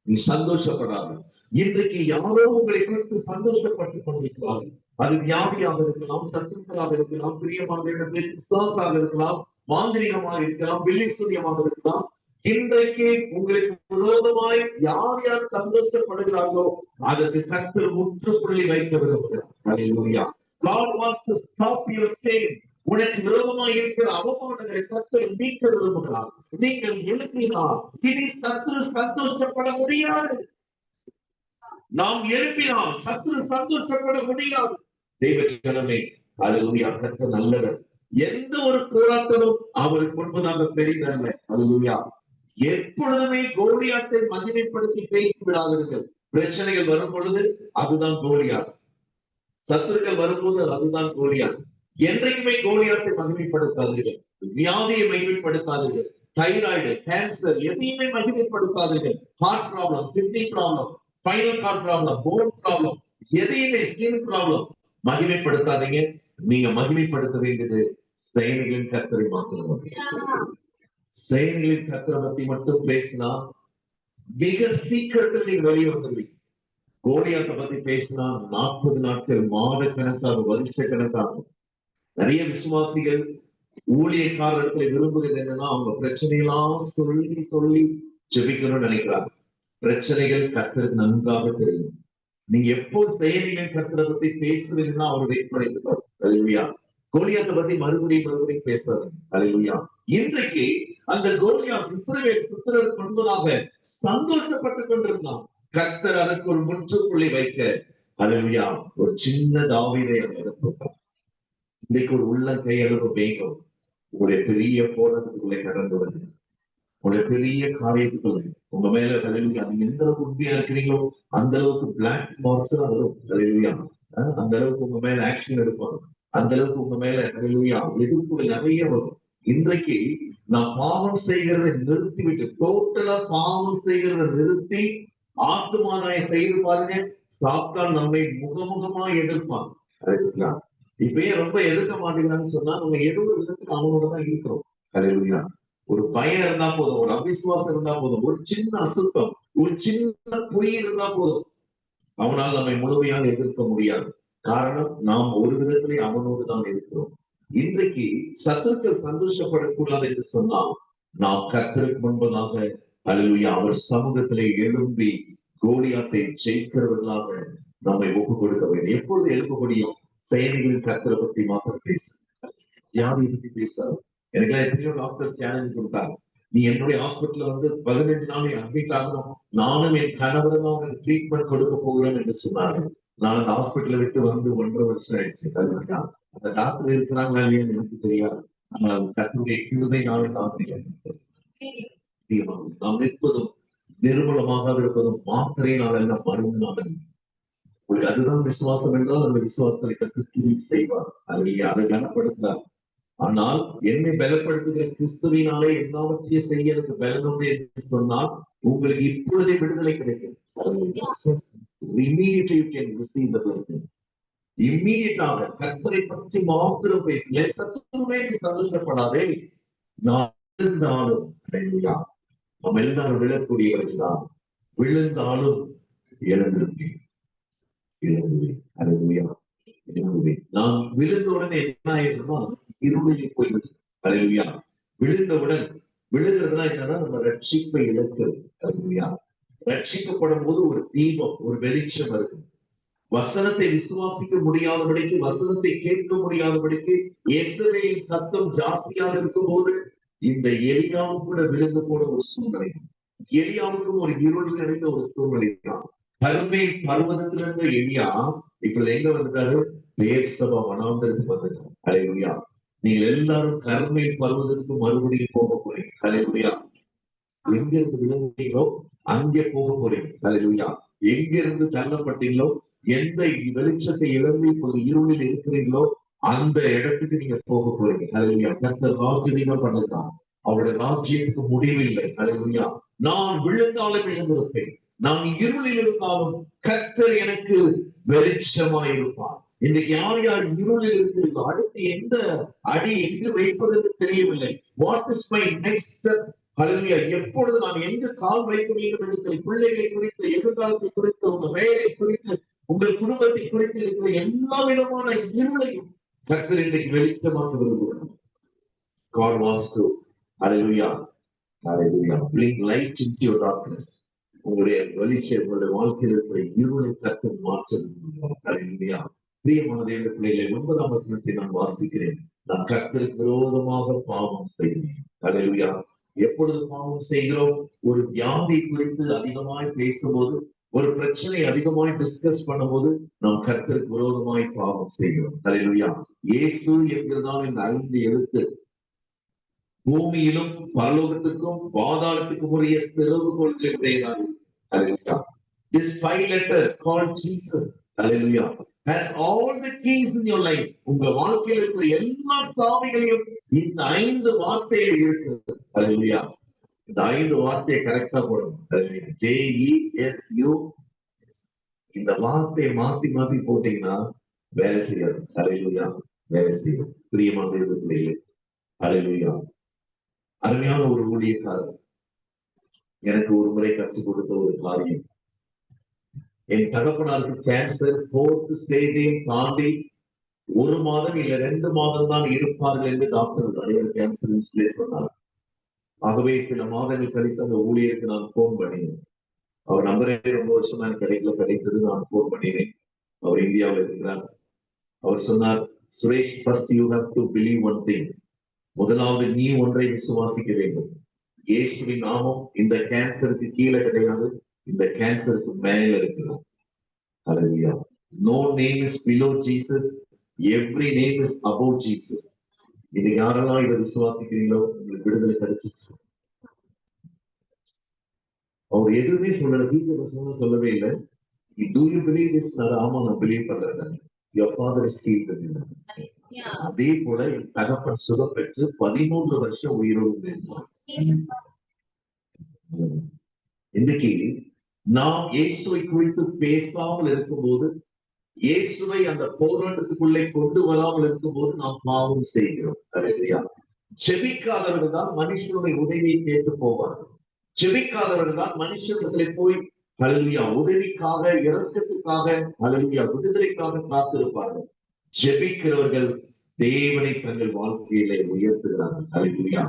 நீ சந்தோஷப்படாது. இன்றைக்கு யாரோ உங்களை குறித்து சந்தோஷப்பட்டுக் கொண்டிருக்கிறார்கள். அது வியாதியாக இருக்கலாம், சத்துருக்களாக இருக்கலாம், பிரியமான விசுவாசாக இருக்கலாம், மாந்திரிகமாக இருக்கலாம், வெள்ளிசூரியமாக இருக்கலாம். இன்றைக்கு உங்களுக்கு விரோதமாய் யார் யார் சந்தோஷப்படுகிறார்களோ அதற்கு கர்த்தர் முற்றுப்புள்ளி வைக்க விரும்புகிறார். அல்லேலூயா. God wants to stop your shame. உனக்கு விரோதமாய் இருக்கிற அவமானங்களை கர்த்தர் நீக்க விரும்புகிறார். நீங்கள் எழுப்பினால் இனி சத்துரு சந்தோஷப்பட முடியாது. நாம் எழுப்பினால் சத்துரு சந்தோஷப்பட முடியாது. தெய்வமே, அல்லேலூயா. கர்த்தர் நல்லவர். எந்த ஒரு போராட்டமும் அவருக்கு முன்பதாக பெரியதல்ல. அல்லேலூயா. எப்பொழுதுமே கோலியாத்தை மகிமைப்படுத்தி பேசி விடாதீர்கள். பிரச்சனைகள் வரும் பொழுது அதுதான் கோலியாத், சத்துருக்கள் வரும்போது அதுதான் கோலியாத். என்றைக்குமே கோலியாத்தை மகிமைப்படுத்தாதீர்கள். வியாதியை மகிமைப்படுத்தாதீர்கள். தைராய்டு, கேன்சர் எதையுமே மகிமைப்படுத்தாதீர்கள். Heart problem, kidney problem, spinal cord problem, bone problem, எதையுமே ஸ்கின் ப்ராப்ளம் மகிமைப்படுத்தாதீங்க. நீங்க மகிமைப்படுத்த வேண்டியது செயல்களின் கர்த்தரை மாத்திரம். செயல்களின் கர்த்தரை பத்தி மட்டும் பேசினா மிக சீக்கிரத்தில் நீங்க வெளியே வந்துருவீங்க. கோலியாத்தை பத்தி பேசினா 40 நாட்கள், மாத கணக்காகும், வருஷ கணக்காகும். நிறைய விசுவாசிகள் ஊழியக்காரர்களை விரும்புகிறது என்னன்னா, அவங்க பிரச்சனையெல்லாம் சொல்லி சொல்லி ஜெபிக்கணும்னு நினைக்கிறாங்க. பிரச்சனைகள் கர்த்தருக்கு நன்றாக தெரியும். நீங்க எப்போ செயலிகள் கர்த்தரை பத்தி பேசுறீங்கன்னா அவர் வெயிட் பண்ணிட்டு இருப்பார். அல்லேலூயா. கோலியாத்தை பத்தி மறுபடியும் பேசுறாரு. அல்லேலூயா. இன்றைக்கு அந்த கோலியாத் இஸ்ரவேல் புத்திரர் கொண்டதாக சந்தோஷப்பட்டுக் கொண்டிருந்தான். கர்த்தர் அதற்கு ஒரு முற்றுப்புள்ளி வைக்க, அல்லேலூயா, ஒரு சின்ன தாவீதை அனுப்புகிறார். இன்றைக்கு ஒரு உள்ளம் கையளவு வேகம் உங்களுடைய பெரிய போராட்டத்துக்குள்ளே கடந்து வருது. உங்களுடைய பெரிய காரியத்துக்குள்ள உங்க மேல, அல்லேலூயா, நீங்க எந்த அளவுக்கு உண்மையா இருக்கிறீங்களோ அந்த அளவுக்கு பிளாக் மார்க்ஸ் தான் வரும். அல்லேலூயா. அந்த அளவுக்கு உங்க மேல ஆக்ஷன் எடுப்பாங்க. அந்த அளவுக்கு உங்க மேல, அல்லேலூயா, எதிர்ப்புகள் நிறைய வரும். இன்றைக்கு நான் பாவம் செய்கிறதை நிறுத்திவிட்டு, டோட்டலா பாவம் செய்கிறதை நிறுத்தி ஆத்துமானாய செய்து பாருங்க, சாத்தான் நம்மை முகமுகமா எதிர்ப்பான். அல்லேலூயா. இப்பயே ரொம்ப எதிர்க்க மாட்டேங்கிறான்னு சொன்னா நம்ம ஏதோ ஒரு விதத்துக்கு அவனோட தான் இருக்கிறோம். அல்லேலூயா. ஒரு பயம் இருந்தா போதும், ஒரு அவிசுவாசம் இருந்தா போதும், ஒரு சின்ன அசுத்தம், ஒரு சின்ன பொய் இருந்தா போதும், அவனால் நம்மை முழுமையாக எதிர்க்க முடியாது. காரணம், நாம் ஒரு விதத்திலே அவனோடு தான் இருக்கிறோம். இன்றைக்கு சத்துருக்கள் சந்தோஷப்படக்கூடாது என்று சொன்னால், நாம் கர்த்தருக்கு முன்பதாக, அல்லேலூயா, அவர் சமூகத்திலே எழும்பி கோலியாத்தை ஜெயிக்கிறவர்களாக நம்மை ஒப்புக் கொடுக்க வேண்டும். எப்பொழுது எழுப்ப முடியும்? செயலிகளின் கர்த்தரை பத்தி மாத்திரம் பேச, யாரை பத்தி பேசாது. எனக்கு எத்தனையோ டாக்டர் சேலஞ்ச் கொடுத்தாங்க. நீ என்னுடைய ஹாஸ்பிட்டல்ல வந்து 15 நாள் அட்மிட் ஆகணும், நானும் என் கணவரும் தான் உங்களுக்கு ட்ரீட்மெண்ட் கொடுக்க போகிறேன் என்று சொன்னாங்க. நான் அந்த ஹாஸ்பிட்டலை விட்டு வந்து 1.5 வருஷம் ஆயிடுச்சு. அந்த டாக்டர் இருக்கிறாங்களா இல்லையான்னு எனக்கு தெரியாது. ஆனால் கர்த்தருடைய கிருபை நாள் தான் நாம் நிற்பதும் நிர்மூலமாக இருப்பதும் மாத்திரையினால் அல்ல, மருந்தினால் அல்ல. உங்களுக்கு அதுதான் விசுவாசம் என்றால் அந்த விசுவாசத்தை கற்று செய்வார். அதை கனப்படுத்தார். ஆனால் என்னை பலப்படுத்துகிற கிறிஸ்துவினாலே எல்லாவற்றையும் செய்ய எனக்கு பலனுண்டு என்று சொன்னால் உங்களுக்கு இப்பொழுதே விடுதலை கிடைக்கும். இம்மீடியட்டாக கர்த்தரை பற்றி மாத்திரம் பேசல, சத்துருவே சந்தோஷப்படாதே. நான் விழுந்தாலும், நம்ம எல்லாரும் விழக்கூடியவர்கள் தான். விழுந்தாலும் எழுந்திருப்பேன். நான் விழுந்தவுடன் என்ன ஆயிருந்தோம்னா இருளிலே போய்விடு. அல்லேலூயா. விழுந்தவுடன், விழுகிறதுனா என்னன்னா நம்ம ரட்சிப்பை இழக்கிறது. அல்லேலூயா. ரட்சிக்கப்படும் போது ஒரு தீபம், ஒரு வெளிச்சம் இருக்கு. வசனத்தை விசுவாசிக்க முடியாதபடிக்கு, வசனத்தை கேட்க முடியாதபடிக்கு எஸ்ரவேலின் சத்தம் ஜாஸ்தியாக இருக்கும் போது இந்த எலியாவும் கூட விழுந்து போன ஒரு சூழ்நிலை. எலியாவுக்கும் ஒரு இருள் நிறைந்த ஒரு சூழ்நிலை தான். கர்மேல் பர்வதத்திலிருந்து எலியா இப்பொழுது எங்க வந்துட்டாரு? பேர்சபா வனாந்தரத்துக்கு வந்துட்டாரு. அல்லேலூயா. நீங்கள் எல்லாரும் கர்மேல் பர்வதத்துக்கு மறுபடியும் போக போறீங்க. அல்லேலூயா. எங்கிருந்து விழுந்தீங்களோ அங்கே போக போறீங்க. அல்லேலூயா. எங்கிருந்து தள்ளப்பட்டீங்களோ, எந்த வெளிச்சத்தை இழந்து இப்பொழுது இருளில் இருக்கிறீங்களோ அந்த இடத்துக்கு நீங்க போக போறீங்க. அல்லேலூயா. கர்த்தர் ராஜ்யம் பண்ணுறான். அவருடைய ராஜ்யத்துக்கு முடிவில்லை. அல்லேலூயா. நான் விழுந்தாலும் எழுந்திருப்பேன், நான் இருளில் இருந்தாலும் கர்த்தர் எனக்கு வெளிச்சமாய் இருப்பார். இன்றைக்கு யார் யார் இருளில் இருக்கிறீர்களோ அடுத்து எந்த அடி எங்கு வைப்பது என்று தெரியவில்லை. What is my next step? அல்லேலூயா. எப்பொழுது நான் எங்கு கால் வைக்க வேண்டும் என்று, பிள்ளைகளை குறித்து, எதிர்காலத்தை குறித்து, உங்க வேலை குறித்து, உங்கள் குடும்பத்தை குறித்து இருக்கிற எல்லா விதமான இருளையும் கர்த்தர் இன்றைக்கு வெளிச்சமாக விரும்புகிறார். God wants to, hallelujah, hallelujah, bring light into your darkness. உங்களுடைய வெளிச்சம், உங்களுடைய வாழ்க்கையில் இருக்கிற இருளை கர்த்தர் மாற்ற விரும்புகிறார். ஹல்லேலூயா. பிரியமான தேவ பிள்ளைகளை, 9ஆம் வசனத்தை நான் வாசிக்கிறேன். நான் கர்த்தருக்கு விரோதமாக பாவம் செய்கிறேன். ஹல்லேலூயா. எப்பொழுது பாவம் செய்கிறோம்? ஒரு வியாதி குறித்து அதிகமாய் பேசும்போது, ஒரு பிரச்சனை அதிகமாய் டிஸ்கஸ் பண்ணும்போது நாம் கர்த்தருக்கு விரோதமாய் பாவம் செய்கிறோம். ஹல்லேலூயா. இயேசு என்கிறதான இந்த 5 எழுத்து பூமியிலும் பரலோகத்துக்கும் பாதாளத்துக்கும் உரிய திறவுகோல்களை உடையதாக. Hallelujah. This 5 letter called Jesus, hallelujah, has all the keys in your life. உங்க வாழ்க்கையில் இருக்கிற எல்லா சாவிகளையும் இந்த 5 வார்த்தைகள் இருக்கிறது. Hallelujah. இந்த 5 வார்த்தையை கரெக்டா போடணும். JESU. இந்த வார்த்தையை மாத்தி மாத்தி போட்டீங்கன்னா வேலை செய்யாது. Hallelujah. வேலை செய்யும். பிரியமான பிள்ளைகளே, அல்லேலூயா. அருமையான ஒரு ஊழியக்காரர் எனக்கு ஒரு முறை கற்றுக் கொடுத்த ஒரு காரியம், என் தகப்பனாருக்கு கேன்சர் 4th ஸ்டேஜையும் தாண்டி 1 மாதம் இல்ல 2 மாதம் தான் இருப்பார்கள் என்று டாக்டர் நிறைய கேன்சர் சொன்னார். ஆகவே சில மாதங்கள் கழித்து அந்த ஊழியருக்கு நான் போன் பண்ணினேன். அவர் நம்பரே ரொம்ப வருஷமா எனக்கு கிடைத்தது. நான் போன் பண்ணினேன். அவர் இந்தியாவில் இருக்கிறார். அவர் சொன்னார், Suresh, first you have to believe one thing. முதலாவது நீ ஒன்றை விசுவாசிக்க வேண்டும். இயேசுவின் நாமம் இந்த கேன்சருக்கு கீழே கிடையாது, இந்த கேன்சருக்கு மேல இருக்கிறது. Hallelujah. No name is below Jesus. Every name is above Jesus. இது யாரெல்லாம் இதை விசுவாசிக்கிறீங்களோ உங்களுக்கு விடுதலை கிடைச்சிச்சு. அவர் எதுவுமே சொல்லல, தீர்க்க சொல்லவே இல்லை. Do you believe this? ஆமா, நான் பிலீவ் பண்றேன். Your father is healed. அதே போல என் தகப்பன் சுகம் பெற்று 13 வருஷம் உயிரோடு இருந்தார். இன்னைக்கு நாம் இயேசுவை குறித்து பேசாமல் இருக்கும்போது, இயேசுவை அந்த போராட்டத்துக்குள்ளே கொண்டு வராமல் இருக்கும்போது நாம் பாவம் செய்கிறோம். செபிக்காதவர்கள் தான் மனுஷனுடைய உதவியை கேட்டு போவார்கள். செபிக்காதவர்கள் தான் மனுஷனிடத்திலே போய் ஹல்லேலூயா உதவிக்காக, இரக்கத்துக்காக, ஹல்லேலூயா விடுதலைக்காக காத்திருப்பார்கள். ஜெபிக்கிறவர்கள் தேவனை தங்கள் வாழ்க்கையிலே உயர்த்துகிறார்கள். ஹல்லேலூயா.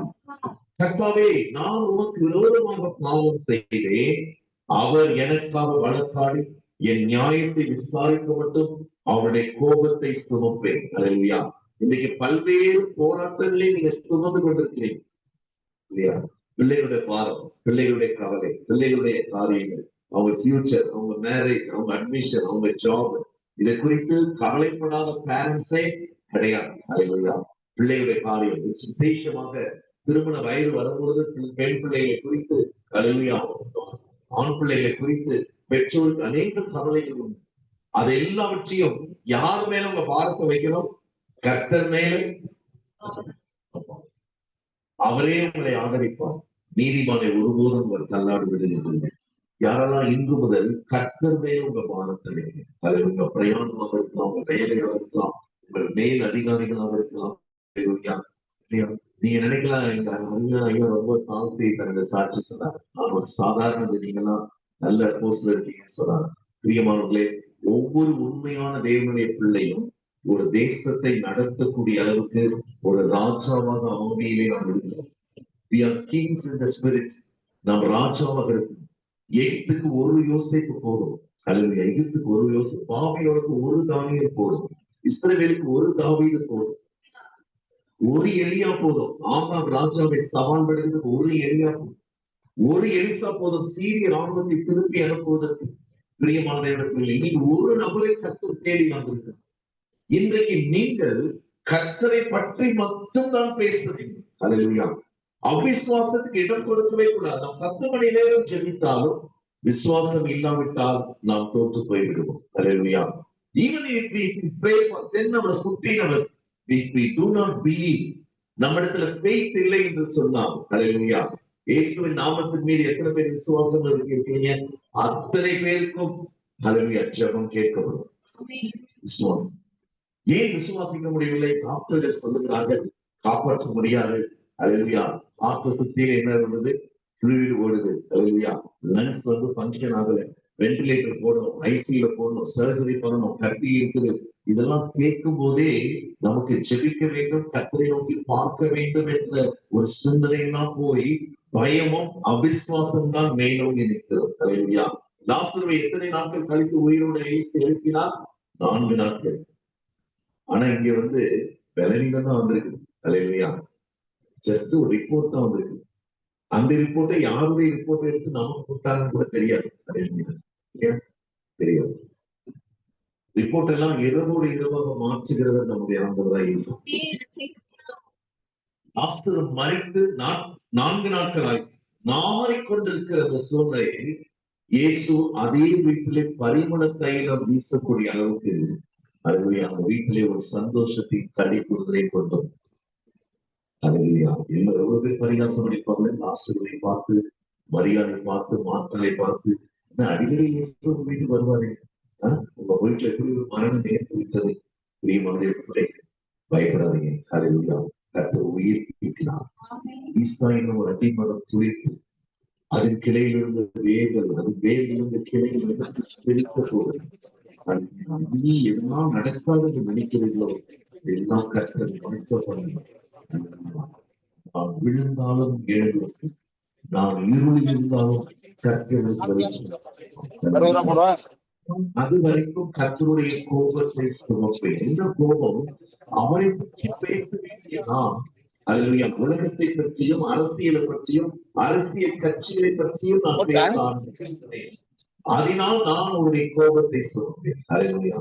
கர்த்தாவே, நான் உமக்கு விரோதமாக பாவம் செய்தேன், அவர் எனக்காக வழக்காடி என் நியாயத்தை விசாரிக்க மட்டும் அவருடைய கோபத்தை சுமப்பேன். ஹல்லேலூயா. இன்னைக்கு பல்வேறு போராட்டங்களை நீங்க சுமந்து கொண்டிருக்கிறீங்க இல்லையா? பிள்ளைகளுடைய பாரம், பிள்ளைகளுடைய கவலை, பிள்ளைகளுடைய காரியங்கள், அவங்க ஃபியூச்சர், அவங்க மேரேஜ், அவங்க அட்மிஷன், அவங்க ஜாப், இதை குறித்து கவலைப்படாத பேரண்ட்ஸே கிடையாது. ஹல்லேலூயா. பிள்ளைகளுடைய காரியம் விசேஷமாக திருமண வயது வரும்பொழுது பெண் பிள்ளைகளை குறித்து, ஹல்லேலூயா, ஆண் பிள்ளைகளை குறித்து பெற்றோருக்கு அநேக கவலைகள் உண்டு. அது எல்லாவற்றையும் யார் மேல உங்க பாரத்தை வைக்கணும்? கர்த்தர் மேல. அவரே உங்களை ஆதரிப்பார். நீதிமானை ஒருபோதும் அவர் தள்ளாடு விடுவதில்லை. யாரெல்லாம் இன்று முதல் கர்த்தர் மேல் உங்க பாரத்தை வைக்கணும். அது உங்க பிரயாணமாக இருக்கலாம், உங்க வேலையாக இருக்கலாம், உங்கள் மேல் அதிகாரிகளாக இருக்கலாம். நீங்க நினைக்கலாம், எங்க அருமையான ஐயா ரொம்ப தாழ்த்தி தனது சாட்சி சொன்னார். நான் ஒரு சாதாரண, நீங்கெல்லாம் நல்ல போஸ்ட்ல இருக்கீங்கன்னு சொன்னார். பிரியமானவர்களே, ஒவ்வொரு உண்மையான தேவனுடைய பிள்ளையும் ஒரு தேசத்தை நடத்தக்கூடிய அளவுக்கு ஒரு ராஜாவாக ஆவியிலே நாம் இருக்கிறோம். We are kings in the spirit. நாம் ராஜாவாக இருக்கோம். எகிப்துக்கு ஒரு யோசேப்பு போதும். அல்லது எகிப்துக்கு ஒரு யோசேப்பு, பாபிலோனுக்கு ஒரு தானியேல் போதும், இஸ்ரவேலுக்கு ஒரு தாவீது போதும், ஒரு எலியா போதும். ஆகாப் ராஜாவை சவால் விடுவதற்கு ஒரு எலியா போதும், ஒரு எலிசா போதும் சீரிய ராணுவத்தை திருப்பி அனுப்புவதற்கு. பிரியமான தேவனுடைய இன்னைக்கு ஒரு நபரை கர்த்தர் தேடி வந்திருக்கிறார். இன்றைக்கு நீங்கள் கர்த்தரை பற்றி மட்டும்தான் பேசுறீங்க. ஹல்லேலூயா. அவிசுவாசத்துக்கு இடம் கொடுக்கவே கூடாது. நாம் 10 மணி நேரம் ஜெபித்தாலும் விசுவாசம் இல்லாவிட்டால் நாம் தோற்று போய்விடுவோம். ஹல்லேலூயா. Even if we pray for 10 hours, 15 hours, we do not believe. நம்மிடத்துல faith இல்லை என்று சொன்னால், ஹல்லேலூயா, இயேசுவின் நாமத்தின் மீது எத்தனை பேர் விசுவாசம் இருக்கீங்க? அத்தனை பேருக்கும் ஹல்லேலூயா ஜெபம் கேட்கப்படும். விசுவாசம். ஏன் விசுவாசிக்க முடியவில்லை? டாக்டர்கள் சொல்லுகிறார்கள் காப்பாற்ற முடியாது. ஹல்லேலூயா. ஆத்ம சுத்தியில என்ன இருந்தது? ஃப்ளூயிட் ஓடுது. ஹல்லேலூயா. லங்ஸ் ஃபங்க்ஷன் ஆகல, வென்டிலேட்டர் போடணும், ஐசியூல போடணும், சர்ஜரி பண்ணணும், கட்டி இருக்குது. இதெல்லாம் கேட்கும் போதே நமக்கு ஜெபிக்க வேண்டும், கர்த்தரை நோக்கி பார்க்க வேண்டும் என்ற ஒரு சிந்தனையெல்லாம் போய் பயமும் அவிசுவாசம் தான் மேலோங்கி நிற்கிறது. ஹல்லேலூயா. லாசருவை எத்தனை நாட்கள் கழித்து உயிரோடு எழுப்பினார்? 4 நாட்கள். ஆனா இங்க பலவீனம் தான் வந்திருக்கு. ஹல்லேலூயா. ஜஸ்ட் ஒரு ரிப்போர்ட் தான் வந்திருக்கு. அந்த ரிப்போர்ட்டை யாருடைய ரிப்போர்ட் எடுத்து நமக்கு கொடுத்தாங்கன்னு கூட தெரியாது. தெரியாது. ரிப்போர்ட் எல்லாம் இரவோடு இரவாக மாற்றுகிறவர் நம்முடைய ஆண்டவராய் இயேசு. லாசரு மரித்து 4 நாட்கள் ஆயிற்று. நாறிக்கொண்டிருக்கிற அந்த சூழ்நிலையை இயேசு அதே வீட்டிலே பரிமள தைலம் வீசக்கூடிய அளவுக்கு ஹல்லேலூயா அந்த வீட்டிலே ஒரு சந்தோஷத்தை களி கூறுதலை கொண்டோம். ஹல்லேலூயா. எவ்வளவு பேர் பரிகாசம் அடிப்பாங்க லாசருவை பார்த்து, மரியாதை பார்த்து, மார்த்தாளை பார்த்து. அடிக்கடி இயேசு வீட்டுக்கு வருவாரு. உங்க வீட்டுல எப்படி ஒரு மரணம் நேர்ந்து விட்டது? பிரியமான பயப்படாதீங்க. ஹalleluya. கர்த்தர் உயிர்ப்பிக்கிறார். ஈசாயின் ஒரு அடிமரம் துளிர்த்து அதன் கிளையிலிருந்து வேர்கள், அது வேரிலிருந்து கிளையிலிருந்து செழிக்க போகுது. நீ எல்லாம் நடக்காது நினைக்கிறீர்களோ எல்லாம் கர்த்தர் நடக்கப்படும். நான் விழுந்தாலும் எழுந்து, நான் இருளில் இருந்தாலும் கர்த்தருக்கு வெளிச்சம். அது வரைக்கும் கர்த்தருடைய கோபத்தை சுமப்பேன். இந்த கோபம் அவரை பற்றி பேச வேண்டிய நாம் அல்லது உலகத்தை பற்றியும் அரசியலை பற்றியும் அரசியல் கட்சிகளை பற்றியும் நான் பேச ஆரம்பிக்கிறேன். அதனால் நான் உங்களுடைய கோபத்தை சுமப்பேன். அல்லேலூயா.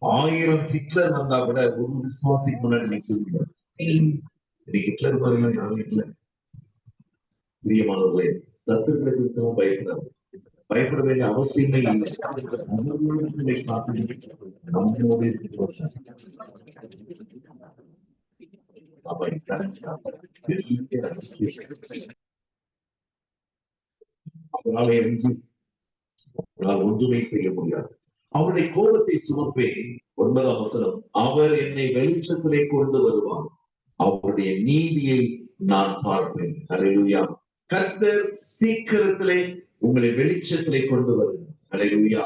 1000 ஹிட்லர் வந்தா கூட ஒரு விசுவாசிக்கு முன்னாடி நிற்க. ஹிட்லர் பாருங்க, யாரும் இல்லை. பிரியமானவர்களே, சத்துருக்களை குறித்தும் பயப்படாது. பயப்பட வேண்டிய அவசியமே இல்லை. நம்மளோடு இருக்கிறோம். அதனால ஒன்றுமே செய்ய முடியாது. அவருடைய கோபத்தை சுமப்பேன். 9ஆம் வசனம், அவர் என்னை வெளிச்சத்திலே கொண்டு வருவார், அவருடைய நீதியை நான் பார்ப்பேன். ஹல்லேலூயா. கர்த்தர் சீக்கிரத்திலே உங்களை வெளிச்சத்திலே கொண்டு வருகிறார். ஹல்லேலூயா.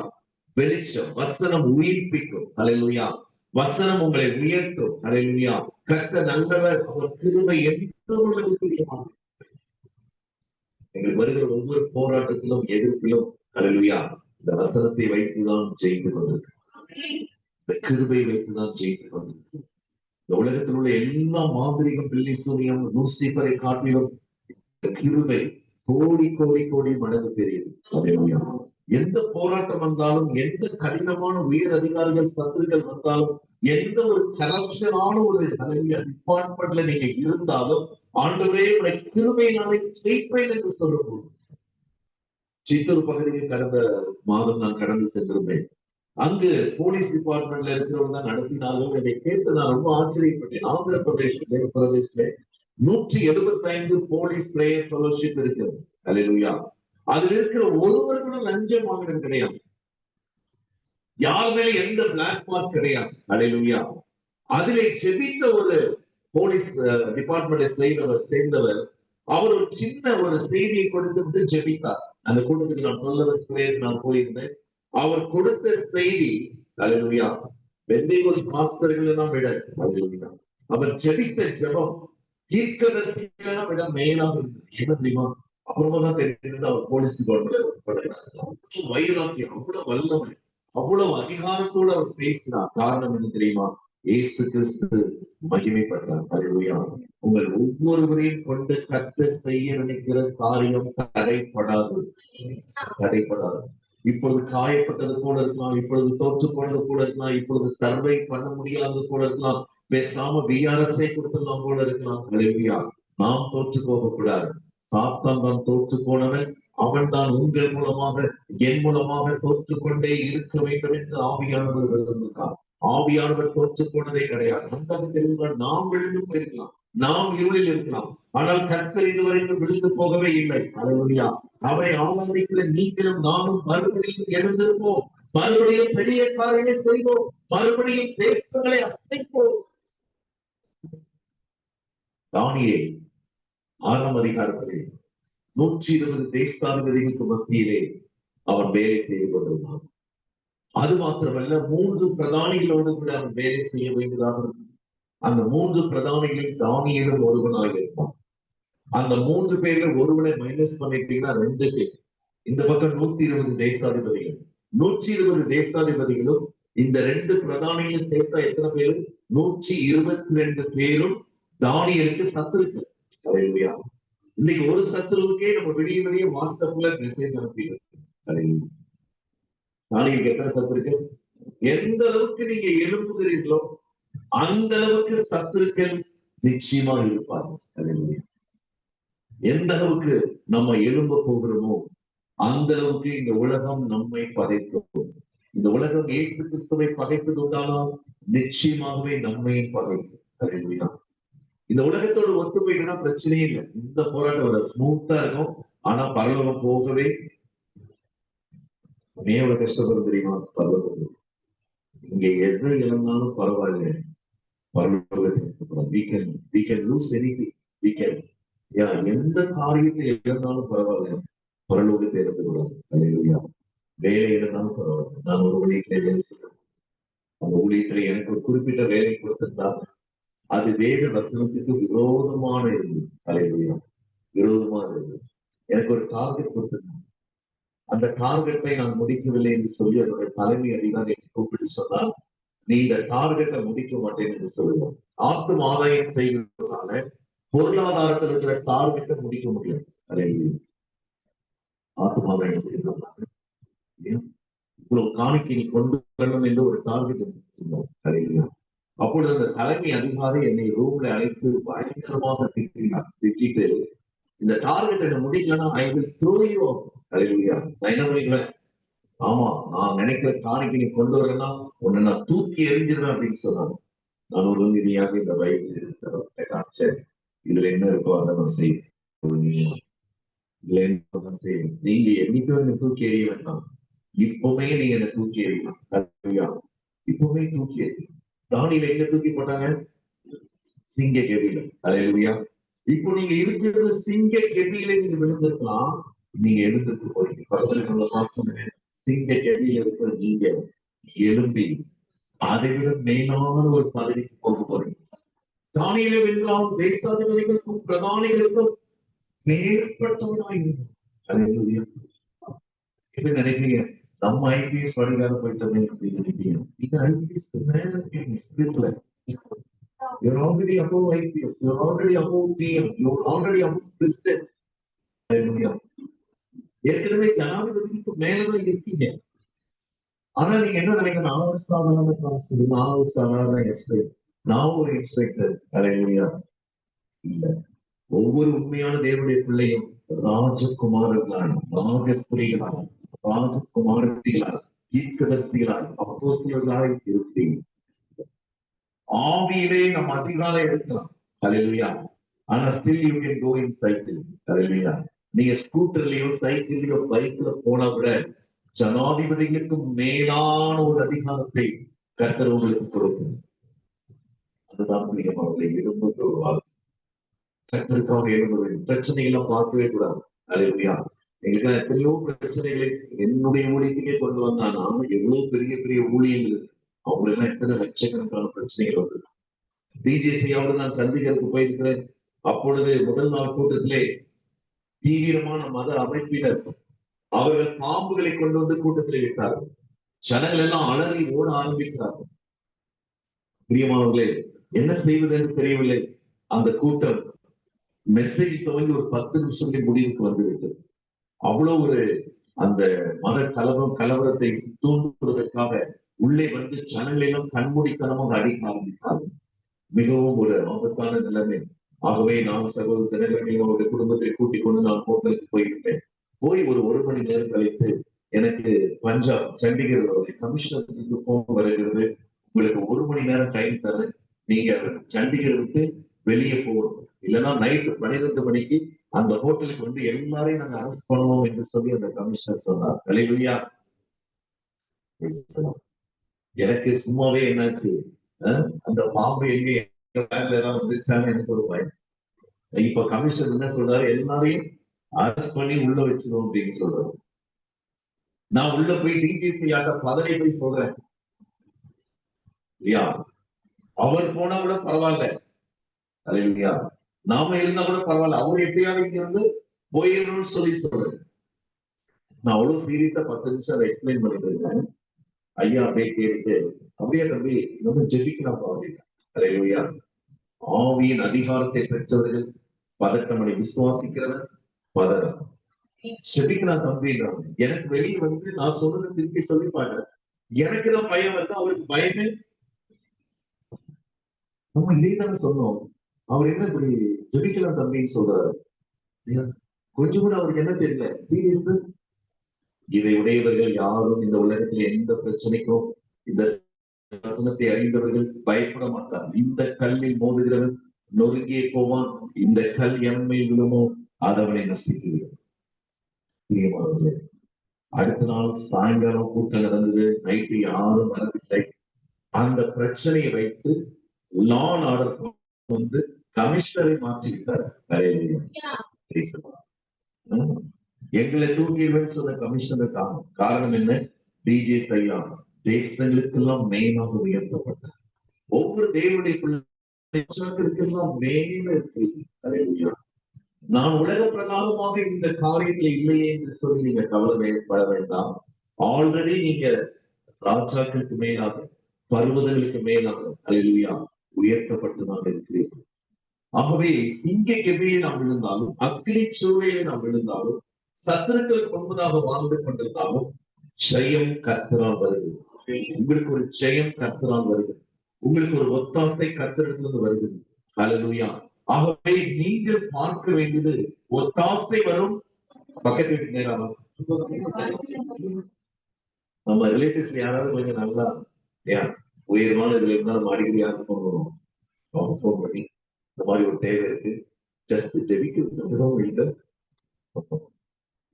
வெளிச்சம், வசனம் உயிர்ப்பிக்கும். ஹல்லேலூயா. வசனம் உங்களை உயர்த்தும். ஹல்லேலூயா. கர்த்தர் நல்லவர், அவர் கிருபை என்றும் உள்ளது. பிரியமானவர்களே, எங்களுக்கு வருகிற ஒவ்வொரு போராட்டத்திலும் எதிர்ப்பிலும் ஹல்லேலூயா இந்த வசனத்தை வைத்துதான் ஜெயித்து கொண்டிருக்கிறோம். இந்த கிருபை வைத்துதான் ஜெயித்து கொண்டிருக்கிறோம். இந்த உலகத்தில் உள்ள எல்லா மாந்திரிகம், பில்லி சூனியம், லூசிபரை காட்டிலும் இந்த கிருபை கோடி கோடி கோடி மடங்கு பெரியது. ஹல்லேலூயா. எந்த போராட்டம் வந்தாலும், எந்த கடினமான உயர் அதிகாரிகள் சத்துருக்கள் வந்தாலும், எந்த ஒரு கரப்ஷனான ஒரு டிபார்ட்மெண்ட்ல நீங்க இருந்தாலும், ஆண்டவரே உடைய கிருபையினாலே ஜெயிப்பேன் என்று சொல்லப்போம். சித்தூர் பகுதியில் கடந்த மாதம் நான் கடந்து சென்றிருந்தேன். அங்கு போலீஸ் டிபார்ட்மெண்ட்ல இருக்கிறவங்க தான் நடத்தினார்கள். இதை கேட்டு நான் ரொம்ப ஆச்சரியப்பட்டேன். ஆந்திர பிரதேசத்திலே 175 போலீஸ் பிரேயர் ஃபெலோஷிப் இருக்கிறது. ஹல்லேலூயா. அதில் இருக்கிற ஒருவர்களும் லஞ்சம் வாங்கினது கிடையாது. யார் மேல எந்த பிளாக் மார்க் கிடையாது. ஹல்லேலூயா. அதிலே ஜெபித்த ஒரு போலீஸ் டிபார்ட்மெண்ட் சேர்ந்தவர் அவர் ஒரு சின்ன ஒரு செய்தியை கொடுத்து ஜெபித்தார். அந்த கூட்டத்துக்கு நான் 12 பேருக்கு நான் போயிருந்தேன். அவர் கொடுத்த செய்தி ஹல்லேலூயா பெந்தேகோஸ்தே மாஸ்டர்களெல்லாம் விட ஹல்லேலூயா அவர் ஜெபித்த ஜெபம் தீர்க்கதரிசிகளெல்லாம் விட மேலாக இருந்தது. என்ன தெரியுமா? அப்புறமா தான் தெரிஞ்சது அவர் போலீஸ் டிபார்ட்மெண்ட் வைராக்கி, அவ்வளவு வல்லமை, அவ்வளவு அதிகாரத்தோடு அவர் பேசினார். காரணம் என்ன தெரியுமா? இயேசு கிறிஸ்து மகிமைப்பட்டார். ஹல்லேலூயா. உங்கள் ஒவ்வொருவரையும் கொண்டு கர்த்தர் செய்ய நினைக்கிற காரியம் தடைப்படாது. இப்பொழுது காயப்பட்டது போல இருக்கலாம், இப்பொழுது தோற்று போனது போல இருக்கலாம், இப்பொழுது சர்வை பண்ண முடியாதது போல இருக்கலாம், பேசாம விஆர்எஸ்ஐ கொடுத்துடலாம் போல இருக்கலாம். ஹல்லேலூயா. நாம் தோற்று போகக்கூடாது. சாத்தான் தான் தோற்று போனவன். அவன் தான் உங்கள் மூலமாக, என் மூலமாக தோற்று கொண்டே இருக்க வேண்டும் என்று ஆவியானவர் விரும்புகிறார். ஆவியானவர் தோற்று போனதே கிடையாது. நமக்கு தெரிந்தால் நாம் விழுந்து போயிருக்கலாம், நாம் இருளில் இருக்கலாம், ஆனால் கர்த்தர் இதுவரைக்கும் விழுந்து போகவே இல்லை. ஹல்லேலூயா. அவரை ஆராதிக்கிற நீங்களும் நானும் மறுபடியும் எழுந்திருப்போம், மறுபடியும் பெரிய காரியங்களை செய்வோம், மறுபடியும் தேசங்களை அசைப்போம். தானியேல் 6ஆம் அதிகாரத்திலே 120 தேசாதிபதிகளுக்கு மத்தியிலே அவன் வேலை செய்து கொண்டிருந்தான். அது மாத்திரமல்ல, 3 பிரதானிகளோடு கூட அவன் வேலை செய்ய வேண்டியதாக இருந்தது. அந்த 3 பிரதானிகளில் தானியேலும் ஒருவனாக இருப்பான். அந்த 3 பேர்ல ஒருவனை மைனஸ் பண்ணிட்டீங்கன்னா 2 பேர். இந்த பக்கம் 120 தேசாதிபதிகள், 120 தேசாதிபதிகளும் இந்த 2 பிரதானிகளும் சேர்த்தா எத்தனை பேரு? 122 பேரும் தானியேலுக்கு சத்துருக்கள். ஹல்லேலூயா. இன்னைக்கு ஒரு சத்துருவுக்கே நம்ம விடிய வாட்ஸ்அப்ல மெசேஜ் அனுப்பிடுறோம். தானியேலுக்கு எத்தனை சத்துருக்கள்? எந்த அளவுக்கு நீங்க எழுப்புகிறீர்களோ அந்த அளவுக்கு சத்துருக்கள் நிச்சயமா இருப்பார்கள். எந்த அளவுக்கு நம்ம எழும்ப போகிறோமோ அந்த அளவுக்கு இந்த உலகம் நம்மை பகைக்கும். இந்த உலகம் இயேசு கிறிஸ்துவை பகைப்பது உண்டானால் நிச்சயமாகவே நம்மையும் பகைக்கும். இந்த உலகத்தோடு ஒத்து போயிட்டுனா பிரச்சனையே இல்லை. இந்த போராட்டம் ஸ்மூத்தா இருக்கும். ஆனா பரலோகம் போகவே எவ்வளவு கஷ்டப்படும் தெரியுமா? பரலோகம் இங்க எது இழந்தாலும் பரவாயில்லை, எந்த காரியத்தை இழந்தாலும் பரவாயில்ல, பரலோகத்தை இழந்துக்கூடாது. அல்லேலூயா. வேலை இழந்தாலும் பரவாயில்ல, நான் ஒரு ஊழியத்தை வேலை செய்யணும். அந்த ஊழியத்துல எனக்கு ஒரு குறிப்பிட்ட வேலை கொடுத்திருந்தா அது வேத வசனத்துக்கு விரோதமான இருந்தது. அல்லேலூயா. விரோதமான இருந்தது. எனக்கு ஒரு டார்கெட் கொடுத்திருந்தாங்க. அந்த டார்கெட்டை நான் முடிக்கவில்லை என்று சொல்லி அதனுடைய தலைமை அதிகாரி கூப்பிட்டு சொன்னால், நீ இந்த டார்கெட்டை முடிக்க மாட்டேன் என்று சொல்லுவோம். ஆத்தும் ஆதாயம் செய்வதனால பொருளாதாரத்தில் இருக்கிற டார்கெட்டை முடிக்க முடியாது. அல்லேலூயா. ஆத்தும் ஆதாயம் செய்வதனால இவ்வளவு காணிக்கை நீ கொண்டு வரணும் என்று ஒரு டார்கெட் சொன்னோம். அல்லேலூயா. அப்பொழுது அந்த தலைமை அதிகாரி என்னை ரூம்ல அழைத்து பயங்கரமாக திட்டிட்டு, இந்த டார்கெட் என்ன முடிக்கலன்னா I will throw you out. அல்லேலூயா. நான் என்ன பண்ணிடுவேன்? ஆமா, நான் நினைக்கிற காணிக்கை நீ கொண்டு வரலன்னா உன்னை நான் தூக்கி எறிஞ்சிருவேன் அப்படின்னு சொன்னாங்க. நான் ஒரு நிதியாக இந்த வயது காமிச்சேன். இதுல என்ன இருக்கோ அதை நான் செய்வேன். இதுல என்ன செய்வேன்? நீங்க என்னைக்கும் என்ன தூக்கி எறிய வேண்டாம். இப்பவுமே நீங்க என்ன தூக்கி எறியலாம். அல்லேலூயா. இப்பவுமே தூக்கி எறியலாம். தானியேலை எங்க தூக்கி போட்டாங்க? சிங்க கெபியில. அல்லேலூயா. இப்போ நீங்க இருக்கிறது சிங்க கெபியில நீங்க விழுந்திருக்கலாம். நீங்க எழுந்துட்டு போறீங்க. பக்கத்துல சொன்னேன், சிங்க கெபியில இருக்கிற நீங்க எழும்பி அதை விட மேலான ஒரு பதவிக்கு போக போறீங்க. தானியேலை வென்றாலும் தேசாதிபதிகளுக்கும் பிரதானிகளுக்கும் மேற்பட்டவனாய் இருக்கும். அல்லேலூயா. என்ன நினைக்கிறீங்க? நம்ம ஐபிஎஸ் படிக்காத போயிட்டோமே அப்படின்னு நினைக்கிறீங்க. இது ஐபிஎஸ் மேல இருக்கீங்க. You're already above IPS. You're already above PM. You're already above president. ஏற்கனவே ஜனாதிபதிக்கு மேலதான் இருக்கீங்க. ஆனா நீங்க என்ன நினைக்கிறீங்க? நான் ஒரு சாதாரண காசு, நான் ஒரு சாதாரண எஸ்ஐ, நான் ஒரு இன்ஸ்பெக்டர். அல்லேலூயா. இல்ல, ஒவ்வொரு உண்மையான தேவனுடைய பிள்ளையும் ராஜகுமாரர்களான, ராஜஸ்திரீகளான, ராஜகுமாரத்திகளான, தீர்க்கதரிசிகளான, அப்போஸ்தலர்களாய் இருக்கிறீங்க. ஆவியிலே நம்ம அதிகாலை எடுக்கலாம். அல்லேலூயா. ஆனா still you can go in cycle. அல்லேலூயா. நீங்க ஸ்கூட்டர்லயோ சைக்கிள்லயோ பைக்ல போனா கூட ஜனாதிபதிகளுக்கு மேலான ஒரு அதிகாரத்தை கர்த்தர் உங்களுக்கு கொடுக்கும். அதுதான் பிரியமானவர்களே, எழும்புகிற ஒரு வாழ்க்கை. கர்த்தருக்காக எழும்ப வேண்டும். பிரச்சனைகளை பார்க்கவே கூடாது. அல்லேலூயா. எங்களுக்கு எத்தனையோ பிரச்சனைகளை என்னுடைய ஊழியத்துக்கே கொண்டு வந்தானா எவ்வளவு பெரிய பெரிய ஊழியங்கள் அவங்க எல்லாம் எத்தனை லட்சக்கணக்கான பிரச்சனைகள் வந்தது. டிஜிசியாவது நான் சண்டிகருக்கு போயிருக்கிறேன். அப்பொழுது முதல் நாள் கூட்டத்திலே தீவிரமான மத அமைப்பினர் அவர்கள் பாம்புகளை கொண்டு வந்து கூட்டத்தில் விட்டார்கள். ஜனங்கள் எல்லாம் அலறி ஓட ஆரம்பிக்கிறார்கள். பிரியமானவர்களே, என்ன செய்வது என்று தெரியவில்லை. அந்த கூட்டம் மெசேஜ் துவங்கி ஒரு 10 நிமிஷங்களின் முடிவுக்கு வந்துவிட்டது. அவ்வளவு ஒரு அந்த மத கலவரத்தை தூண்டுவதற்காக உள்ளே வந்து ஜனங்கள் எல்லாம் கண்மூடித்தனமாக அடிக்க ஆரம்பித்தார்கள். மிகவும் ஒரு ஆபத்தான நிலைமை. ஆகவே நான் சகோதர தினகரனையும் அவருடைய குடும்பத்தை கூட்டிக் கொண்டு நான் ஹோட்டலுக்கு போயிருந்தேன். போய் ஒரு மணி நேரம் கழித்து எனக்கு பஞ்சாப் சண்டிகர் கமிஷனருக்கு போன் வருகிறது. உங்களுக்கு 1 மணி நேரம் டைம் தரேன், நீங்க சண்டிகர் விட்டு வெளியே போகணும், இல்லைன்னா நைட்டு 12 மணிக்கு அந்த ஹோட்டலுக்கு வந்து எல்லாரையும் நாங்க அரெஸ்ட் பண்ணுவோம் என்று சொல்லி அந்த கமிஷனர் சொன்னார். அல்லேலூயா. எனக்கு சும்மாவே என்னாச்சு, அந்த பாம்பு எங்க பேங்க்ல ஏதாவது வந்துருச்சான்னு எனக்கு ஒரு பயம். இப்ப கமிஷனர் என்ன சொல்றாரு? எல்லாரையும் அரெஸ்ட் பண்ணி உள்ள வச்சிருவோம் அப்படின்னு சொல்றாரு. நான் உள்ள போய் டிஜிசி ஆட்ட பதவி போய் சொல்றேன். இல்லையா? அவர் போனா கூட பரவாயில்ல. அல்லேலூயா. நாம இருந்தா கூட பரவாயில்ல. அவர் எப்படியாவது இங்க வந்து போயிடணும்னு சொல்லி சொல்றேன். நான் அவ்வளவு சீரியஸா 10 நிமிஷம் அதை எக்ஸ்பிளைன் பண்ணிட்டு இருக்கேன். ஐயா அப்படியே கேட்டு, அப்படியே தம்பி நம்ம ஜெபிக்கலாம் அப்படின்னு. அல்லேலூயா. ஆவியின் அதிகாரத்தை பெற்றவர்கள் பதட்டமடை, விசுவாசிக்கிறவன் பதறம். ஜெபிக்கலாம் தம்பின்றாங்க. எனக்கு வெளியே வந்து நான் சொல்றது திருப்பி சொல்லி பாக்குறேன். எனக்குதான் பயம் வருது, அவருக்கு பயமே. நம்ம இதேதானே சொன்னோம். அவர் என்ன இப்படி ஜெபிக்கலாம் தம்பின்னு சொல்றாரு? கொஞ்சம் கூட அவருக்கு என்ன தெரியல. சீரியஸ். இதை உடையவர்கள் யாரும் இந்த உலகத்தில் எந்த பிரச்சனைக்கும் இந்த வசனத்தை அறிந்தவர்கள் பயப்பட மாட்டார். இந்த கல்லில் மோதுகிறவன் நொறுங்கியே போவான், இந்த கல் எம்மை விழுமோ அதவனை நசிக்குகிறது. அடுத்த நாள் சாயங்காலம் கூட்டம் நடந்தது. நைட்டு யாரும் வரவில்லை. அந்த பிரச்சனையை வைத்து லா அண்ட் ஆர்டர் வந்து கமிஷனரை மாற்றிவிட்டார். எங்களை தூக்கிடுவேன்னு சொன்ன கமிஷனர் காரணம் என்ன? டிஜே சையா தேசங்களுக்கெல்லாம் மெயினாக உயர்த்தப்பட்டார். ஒவ்வொரு தேவனுடைய பிள்ளைகளுக்கெல்லாம் மேல இருக்கு. நான் உலக பிரகாரமாக இந்த காரியத்தில் இல்லையே என்று சொல்லி நீங்க கவலைப்பட வேண்டாம். ஆல்ரெடி நீங்க ராஜாக்களுக்கு மேலாக, பர்வதங்களுக்கு மேலாக அல்லேலூயா உயர்த்தப்பட்டுதான் இருக்கிறீர்கள். ஆகவே சிங்க கெபியில் நாம் விழுந்தாலும், அக்கினி சூழலில் நாம் விழுந்தாலும், சத்துருக்களுக்கு முன்பதாக வாழ்ந்து கொண்டிருந்தாலும் ஜெயம் கர்த்தரால் வருகிறது. உங்களுக்கு ஒரு ஜெயம் கர்த்தரால் வருகிறது. உங்களுக்கு ஒரு ஒத்தாசை கர்த்தரிடத்திலிருந்து வருகிறது. அல்லேலூயா. ஆகவே நீங்கள் பார்க்க வேண்டியது ஒத்தாசை வரும் பக்கத்து வீட்டு நேரம். நம்ம ரிலேட்டிவ்ஸ்ல யாராவது கொஞ்சம் நல்லா உயரமான இதுல இருந்தாலும் அடிக்கடி யாருக்கு போன் பண்ணுவோம், அவங்க போன் பண்ணி இந்த மாதிரி ஒரு தேவை இருக்கு, ஜஸ்ட் ஜெபிக்கிறதுதான்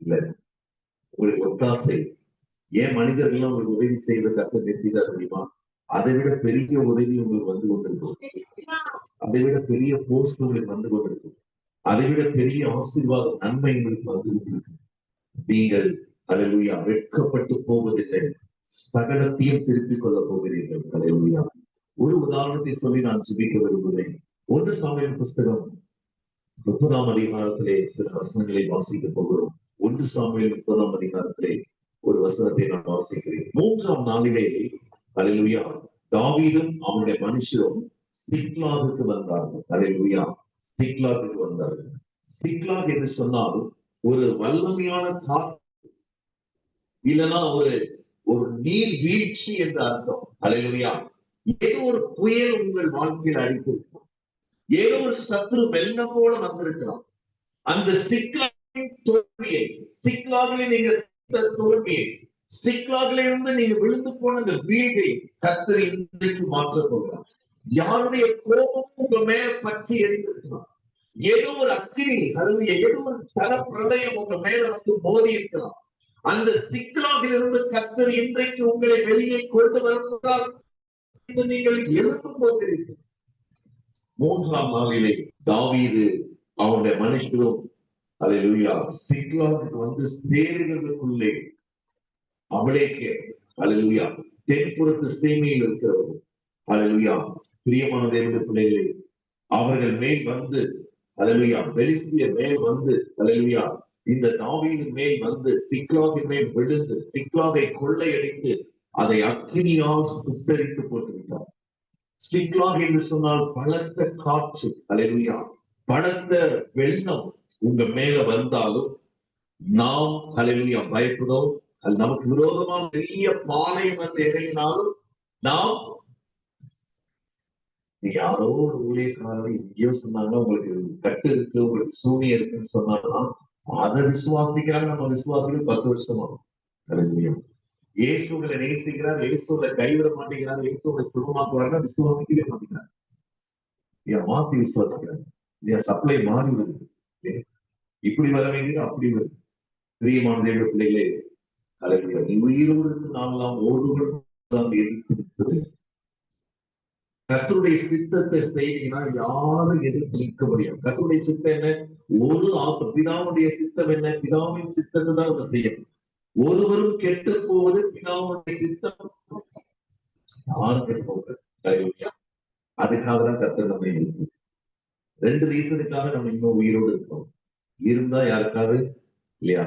இல்ல உங்களுக்கு ஒத்தாசை. ஏன் மனிதர்கள்லாம் உங்களுக்கு உதவி செய்யறது கத்த நிறுத்திதா தெரியுமா? அதை விட பெரிய உதவி உங்களுக்கு வந்து கொண்டிருக்கும். அதை விட பெரிய போஸ்ட் உங்களுக்கு வந்து கொண்டிருக்கும். அதை விட பெரிய ஆசீர்வாதம் நன்மை உங்களுக்கு வந்து கொண்டிருக்கு. நீங்கள் அல்லேலூயா வெட்கப்பட்டு போவதில்லை, சகலத்தையும் திருப்பிக் கொள்ள போகிறீர்கள். அல்லேலூயா. ஒரு உதாரணத்தை சொல்லி நான் ஜெபிக்க விரும்புகிறேன். 1 சாமுவேல் புஸ்தகம் 30ஆம் அதிகாரத்திலே சில வசனங்களை வாசிக்க போகிறோம். 1 சாமுவேல் 30ஆம் அதிகாரத்திலே ஒரு வசனத்தை நான் வாசிக்கிறேன். 3ஆம் நாளிலே அல்லேலூயா தாவீதும் அவனுடைய மனுஷரும் சிக்லாகுக்கு வந்தார்கள். அல்லேலூயா. சிக்லாகுக்கு வந்தார்கள். சிக்லாக் என்று சொன்னால் ஒரு வல்லமையான காற்று, இல்லைன்னா ஒரு நீர் வீழ்ச்சி என்று அர்த்தம். அல்லேலூயா. ஏதோ ஒரு புயல் உங்கள் வாழ்க்கையில் அடித்திருக்கும். ஏதோ ஒரு சத்ரு வெள்ளம் போல வந்திருக்கலாம். அந்த சிக்லாகின் தோல்வியை, சிக்லாகிலே நீங்க தோல்வியை, சிக்லாகில இருந்து நீங்க விழுந்து போன அந்த வீழ்கை கர்த்தர் இன்றைக்கு மாற்ற போகிறார். யாருடைய கோபம் உங்க மேல பற்றி எரிந்திருக்கலாம். ஏதோ ஒரு அக்கினி அல்லது ஏதோ ஒரு சல பிரளயம் உங்க மேல வந்து மோதி இருக்கலாம். அந்த சிக்லாகிலிருந்து கர்த்தர் இன்றைக்கு உங்களை வெளியே கொண்டு வருவதால் நீங்கள் எழுப்பும் போகிறீர்கள். 3ஆம் நாளிலே தாவீது அவனுடைய மனுஷரும் அல்லேலூயா சிக்லாகுக்கு வந்து சேருகிறதுக்குள்ளே அமலேக்கு அல்லேலூயா தென்புறத்து சேனையில் இருக்கிறவர்கள் அல்லேலூயா பிரியமான தேவனுடைய பிள்ளைகளே, அவர்கள் மேல் வந்து அல்லேலூயா பெலிஸ்தியர் மேல் வந்து அல்லேலூயா இந்த தாவீதின் மேல் வந்து சிக்லாகின் மேல் விழுந்து சிக்லாகை கொள்ளையடித்து அதை அக்கினியால் சுட்டரித்து போட்டுவிட்டார். சிக்லாக் என்று சொன்னால் பலத்த காற்று. அல்லேலூயா. பலத்த வெள்ளம் உங்க மேல வந்தாலும் நாம் அல்லேலூயா பயப்படுவோம். அது நமக்கு விரோதமாக பெரிய பாளையம் வந்து இறங்கினாலும் நாம், யாரோ ஒரு ஊழியக்காரர் எங்கேயோ சொன்னாங்க உங்களுக்கு கட்டு இருக்கு, உங்களுக்கு சூனியம் இருக்குன்னு சொன்னாங்கன்னா அதை விசுவாசிக்கிறாங்க. நம்ம விசுவாசிகள் 10 வருஷம் ஆகும். அல்லேலூயா. இயேசுகளை நேசிக்கிறார், இயேசுகளை கைவிட மாட்டேங்கிறார், இயேசுகளை சுகமாக்குவாருன்னா விசுவாசிக்கவே மாட்டேங்கிறார். ஏன் மாத்தி விசுவாசிக்கிறாங்க? ஏன் சப்ளை மாறி வருது, இப்படி வர வேண்டியது அப்படி வருது. பிரியமான தேவ பிள்ளைகளே, அல்லேலூயா. நீ உயிரோடு நாமெல்லாம் ஓடுகளும் எதிர்த்து கர்த்தருடைய சித்தத்தை செய்தீங்கன்னா யாரும் எதிர்த்து நிற்க முடியாது. கர்த்தருடைய சித்தம் என்ன? பிதாவுடைய சித்தம் என்ன? பிதாவின் சித்தத்தை தான் நம்ம செய்யணும். ஒருவரும் கெட்டு போவது பிதாவுடைய சித்தம். யாரும் கெட்டு போகிறது. அதுக்காக தான் கர்த்தர் நம்ம இருக்கு. 2 ரீசனுக்காக நம்ம இன்னும் உயிரோடு இருக்கோம். இருந்தா யாருக்காவது இல்லையா,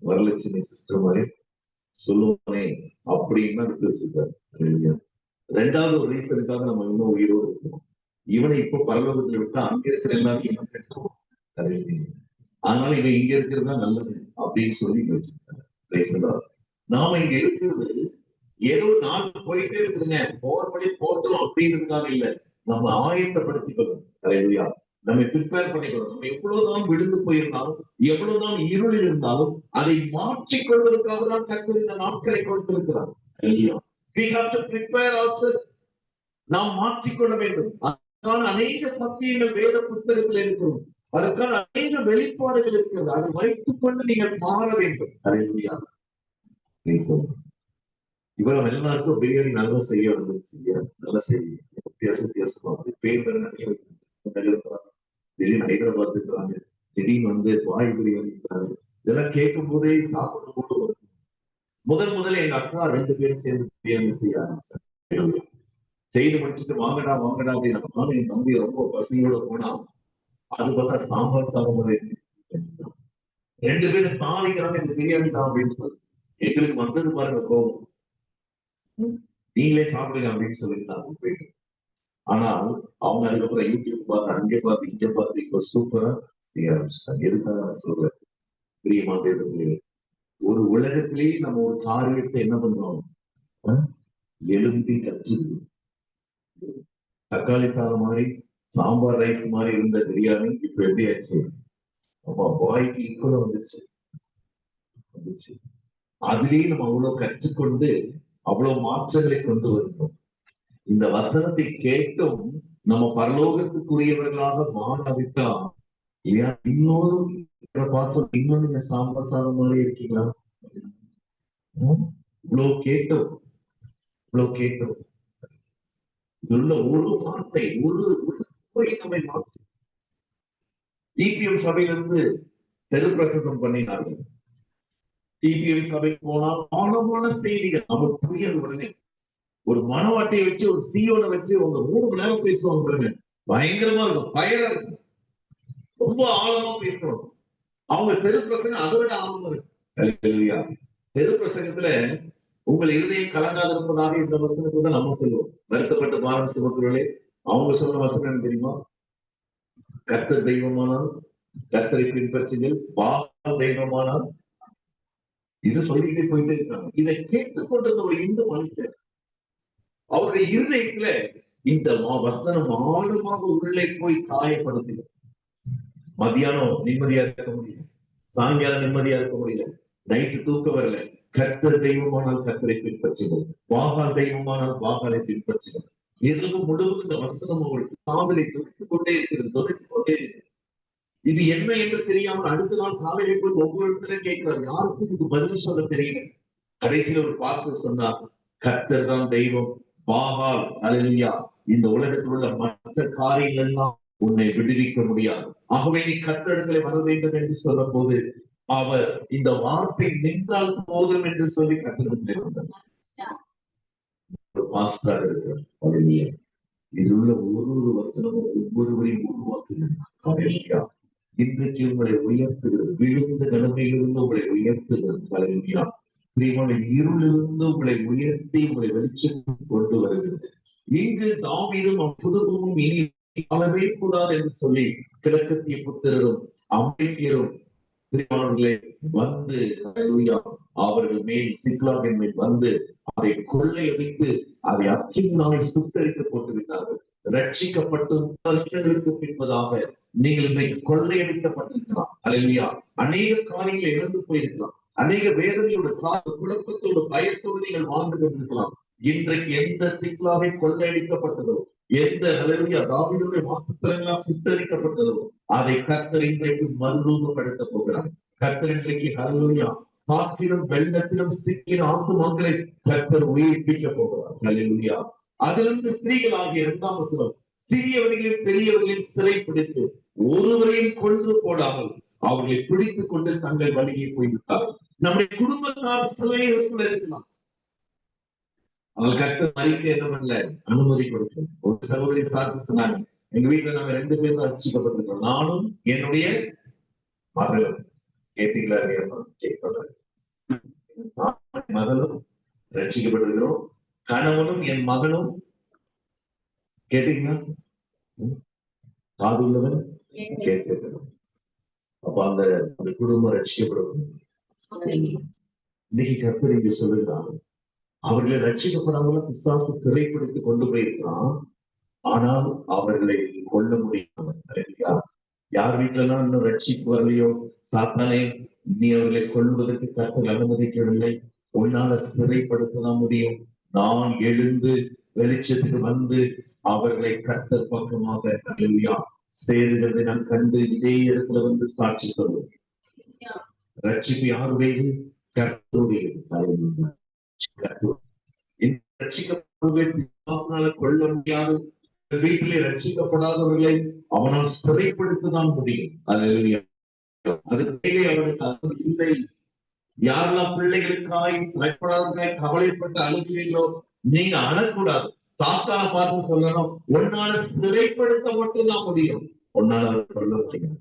வரலட்சுமி சிஸ்டர் மாதிரி சொல்லுவானே அப்படின்னு தான் விட்டு வச்சிருக்காரு. 2வது ஒரு ரீசனுக்காக நம்ம இன்னும் உயிரோடு இருக்கோம். இவனை இப்போ பரலோகத்துல விட்டா அங்க இருக்கிற எல்லாரும் இவன் கெட்டோம். அதனால இவன் இங்க இருக்கிறது தான் நல்லது அப்படின்னு சொல்லி வச்சிருக்காரு. நாம இங்க இருக்கிறது ஏதோ நாள் போயிட்டே இருக்குதுங்க, போறபடி போட்டோம் அப்படின்றதுக்காக இல்ல. நம்ம ஆயத்தப்படுத்திக்கணும். அல்லேலூயா. நம்ம ப்ரிப்பேர் பண்ணிக்கணும். நம்ம எவ்வளவுதான் விழுந்து போயிருந்தாலும், எவ்வளவுதான் இருளில் இருந்தாலும் அதை மாற்றிக் கொள்வதற்காக தான் கர்த்தர் இந்த நாட்களை கொடுத்திருக்கிறார். அல்லேலூயா. We have to prepare ourselves. நாம் மாற்றிக்கொள்ள வேண்டும். அதற்கான அநேக சத்தியங்கள் வேத புஸ்தகத்தில் இருக்கிறது. அதற்கான அநேக வெளிப்பாடுகள் இருக்கிறது. அதை வைத்துக் கொண்டு நீங்கள் மாற வேண்டும். அல்லேலூயா. இவ்வளவு எல்லாருக்கும் பிரியாணி நல்லா செய்ய வந்துச்சு, நல்லா செய்ய வித்தியாசமா பேர் நிறைய திடீர்னு ஹைதராபாத் இருக்கிறாங்க, திடீர்னு வாய்குடி இருக்கிறாங்க. இதெல்லாம் கேட்கும் போதே சாப்பிடும் போது முதல்ல எங்க அக்கா 2 பேரும் சேர்ந்து பிரியாணி செய்ய ஆரம்பிச்சாங்க. செய்து முடிச்சுட்டு வாங்கடா அப்படின்னு நானும் என் தம்பி ரொம்ப பசியோட போனா, அது பார்த்தா சாம்பார் சாதம் 2 பேரும் சாதிக்கிறாங்க, இந்த பிரியாணி தான் அப்படின்னு சொல்லி. எங்களுக்கு வந்தது பாருங்க கோபம். நீங்களே சாப்பிடுங்க அப்படின்னு சொல்லிட்டு போயிட்டு. ஆனால் அவங்க அதுக்கப்புறம் யூடியூப் பார்த்து, அங்கே பார்த்து, இங்க பார்த்து இப்ப சூப்பரா செய்ய ஆரம்பிச்சிட்டாங்க. எதுக்காக நான் சொல்றேன், பிரியமானவர்களே, ஒரு உலகத்திலேயே நம்ம ஒரு காரியத்தை என்ன பண்றோம், எழுதி கற்று. தக்காளி சாதம் மாதிரி, சாம்பார் ரைஸ் மாதிரி இருந்த பிரியாணி இப்ப எப்படி ஆச்சு, பாய்க்கு ஈக்குவலா வந்துச்சு. அதுலேயே நம்ம அவ்வளவு கற்றுக்கொண்டு அவ்வளவு மாற்றங்களை கொண்டு வருகிறோம். இந்த வசனத்தை கேட்டும் நம்ம பரலோகத்துக்குரியவர்களாக மாறாவிட்டா, இன்னொரு பாசம், இன்னொரு நீங்க சாம்பார் சாதம் மாதிரி இருக்கீங்களா? இவ்வளவு கேட்டோம். இதுள்ள ஒரு வார்த்தை, ஒரு நம்மை மாற்றி. டிபிஎம் சபையிலிருந்து தெரு பிரசங்கம் பண்ணினார்கள். டிபிஎம் சபைக்கு போனால் ஆழமான செய்திகள் நமக்கு புரியாது. உடனே ஒரு மனவாட்டியை வச்சு, ஒரு சியோட வச்சு அவங்க 3 மணி நேரம் பேசுவாங்க பாருங்க, பயங்கரமா இருக்கும், பயரா இருக்கும், ரொம்ப ஆழமா பேசுவாங்க. அவங்க தெரு பிரசங்கம் அதை விட ஆழமா இருக்கு. தெரு பிரசங்கத்துல உங்கள் இருதயம் கலங்காது இருப்பதாக இந்த வசனத்தை தான் நம்ம சொல்லுவோம். வருத்தப்பட்ட பாரம் சுமக்கிறவர்களே, அவங்க சொன்ன வசனம் தெரியுமா? கர்த்தர் தெய்வமானால் கர்த்தரை பின்பற்றுங்கள், பாவம் தெய்வமானால். இது சொல்லிக்கிட்டே போயிட்டே இருக்காங்க. இதை கேட்டுக்கொண்டிருந்த ஒரு இந்து மனுஷன் அவருடைய இருதயத்துல இந்த வசனம் ஆழமாக உள்ளே போய் காயப்படுத்தி, மதியானம் நிம்மதியா இருக்க முடியல, சாயங்காலம் நிம்மதியா இருக்க முடியல, நைட்டு தூக்கம் வரல. கர்த்தர் தெய்வமானால் கர்த்தரை பின்பற்றுங்கள், பாகால் தெய்வமானால் பாகாலை பின்பற்றுங்கள். இரவு முழுவதும் இந்த வசனம் அவங்களுக்கு காதலை தொடுத்துக் கொண்டே இருக்கிறது. இது என்ன என்று தெரியாமல் அடுத்த நாள் காலையில் போய் ஒவ்வொரு இடத்துல கேட்கிறார். யாருக்கும் இதுக்கு பதில் சொல்ல தெரியல. கடைசியில் ஒரு பாஸ்டர் சொன்னார், கர்த்தர் தான் தெய்வம், பாகால் அல்லேலூயா இந்த உலகத்தில் உள்ள மற்ற காரியங்கள் எல்லாம் உன்னை விடுவிக்க முடியாது. ஆகவே நீ கர்த்தரிடத்திலே வர வேண்டும் என்று சொல்லும் போது அவர் இந்த வார்த்தை நின்றால் போதும் என்று சொல்லி கர்த்தரிடத்திலே வந்தார். பாஸ்டர் இருக்கிறார். இதில் உள்ள ஒரு வசனமும் ஒவ்வொருவரையும் உருவாக்குகிறது. இன்றைக்கு உங்களை உயர்த்துகிறது, விழுந்த நிலைமையிலிருந்து உங்களை உயர்த்துகிறது. இருளிலிருந்து உங்களை உயர்த்தி உங்களை வெளிச்சம் கொண்டு வருகிறது. இங்கு தாவீதும் புதுவும் இனி வாழவே கூடாது என்று சொல்லி கிழக்கத்திய புத்திரரும் அமெரிக்கரும் வந்து அவர்கள் மேல் சிக்லாவின் மேல் வந்து அதை கொள்ளையடித்து அதை அக்கினியால் சுட்டரித்து போட்டு விட்டார்கள். ரட்சிக்கப்பட்டு வருஷங்களுக்கு பின்பதாக நீங்கள் இன்றைக்கு கொள்ளையடிக்கப்பட்டிருக்கலாம். அல்லேலூயா. அநேக காரியங்களை இழந்து போயிருக்கலாம். அநேக வேதனையோட குழப்பத்தோடு பயத்தோடு நீங்கள் வாழ்ந்து கொண்டிருக்கலாம். இன்றைக்கு எந்த சிக்லாவை கொள்ளையடிக்கப்பட்டதோ, எந்த அல்லேலூயா தாவீதுடைய வாசஸ்தலங்களால் சுட்டரிக்கப்பட்டதோ அதை கர்த்தர் இன்றைக்கு மறுரூபப்படுத்த போகிறார். கர்த்தர் இன்றைக்கு அல்லேலூயா காற்றிலும் வெள்ளத்திலும் சிக்கின ஆத்துமாக்களை கர்த்தர் உயிர்ப்பிக்க போகிறார். அல்லேலூயா. அதிலிருந்து ஸ்திரீகள் ஆகிய 2ஆம் வசனம், சிறியவர்களையும் பெரியவர்களையும் சிறை பிடித்து ஒருவரையும் கொன்று போடாமல் அவர்களை பிடித்துக் கொண்டு தங்கள் வழியை போய்விட்டார்கள். நம்முடைய குடும்பத்தார் சிலை இருக்கலாம், அவர்கள் கர்த்தர் மறிக்க என்ன பண்ணல, அனுமதி கொடுக்கல. ஒரு சகோதரி சாட்சி சொன்னாங்க, எங்க வீட்டுல நாங்க 2 பேரும் ரட்சிக்கப்பட்டிருக்கோம், நானும் என்னுடைய மகளும். கேட்டீங்களா? மகளும் ரட்சிக்கப்பட்டிருக்கிறோம், கணவனும் என் மகனும். கேட்டீங்களா? காதுள்ளவன் கேட்கணும். அப்ப அந்த குடும்பம் ரட்சிக்கப்படும். இன்னைக்கு கர்த்தர் இங்க சொல்லுகிறாங்க, அவர்களை ரட்சிக்கப்படாமல் பிசாசு சிறைப்படுத்தி கொண்டு போயிருக்கிறான், ஆனால் அவர்களை கொல்ல முடியும். யார் வீட்டுலலாம் இன்னும் ரட்சிப்பு வரலையோ, சாத்தானே நீ அவர்களை கொள்வதற்கு கர்த்தர் அனுமதிக்கவில்லை, உன்னால சிறைப்படுத்ததான் முடியும். நான் எழுந்து வெளிச்சத்துக்கு வந்து அவர்களை கர்த்தர் பக்கமாக அல்லேலூயா சேருகிறதை நான் கண்டு இதே இடத்துல வந்து சாட்சி சொல்லுவேன். ரட்சிப்பு யாருடையது? கர்த்தருடையது. ரட்சிக்கப்படுவதை கொள்ள முடியாது, வீட்டிலே ரட்சிக்கப்படாதவர்களை அவனால் சிறைப்படுத்ததான் முடியும். அல்லேலூயா. அதுக்கு அவனுக்கு அது இல்லை. யாரெல்லாம் பிள்ளைகளுக்காய் சிறைப்படாதவர்களாய் கவலைப்பட்டு அழுகிறீங்களோ, நீங்க அழக்கூடாது. சாத்தான பார்த்து சொல்லணும், உன்னால சிறைப்படுத்த மட்டும்தான் முடியும், உன்னால அவர் சொல்ல முடியும்.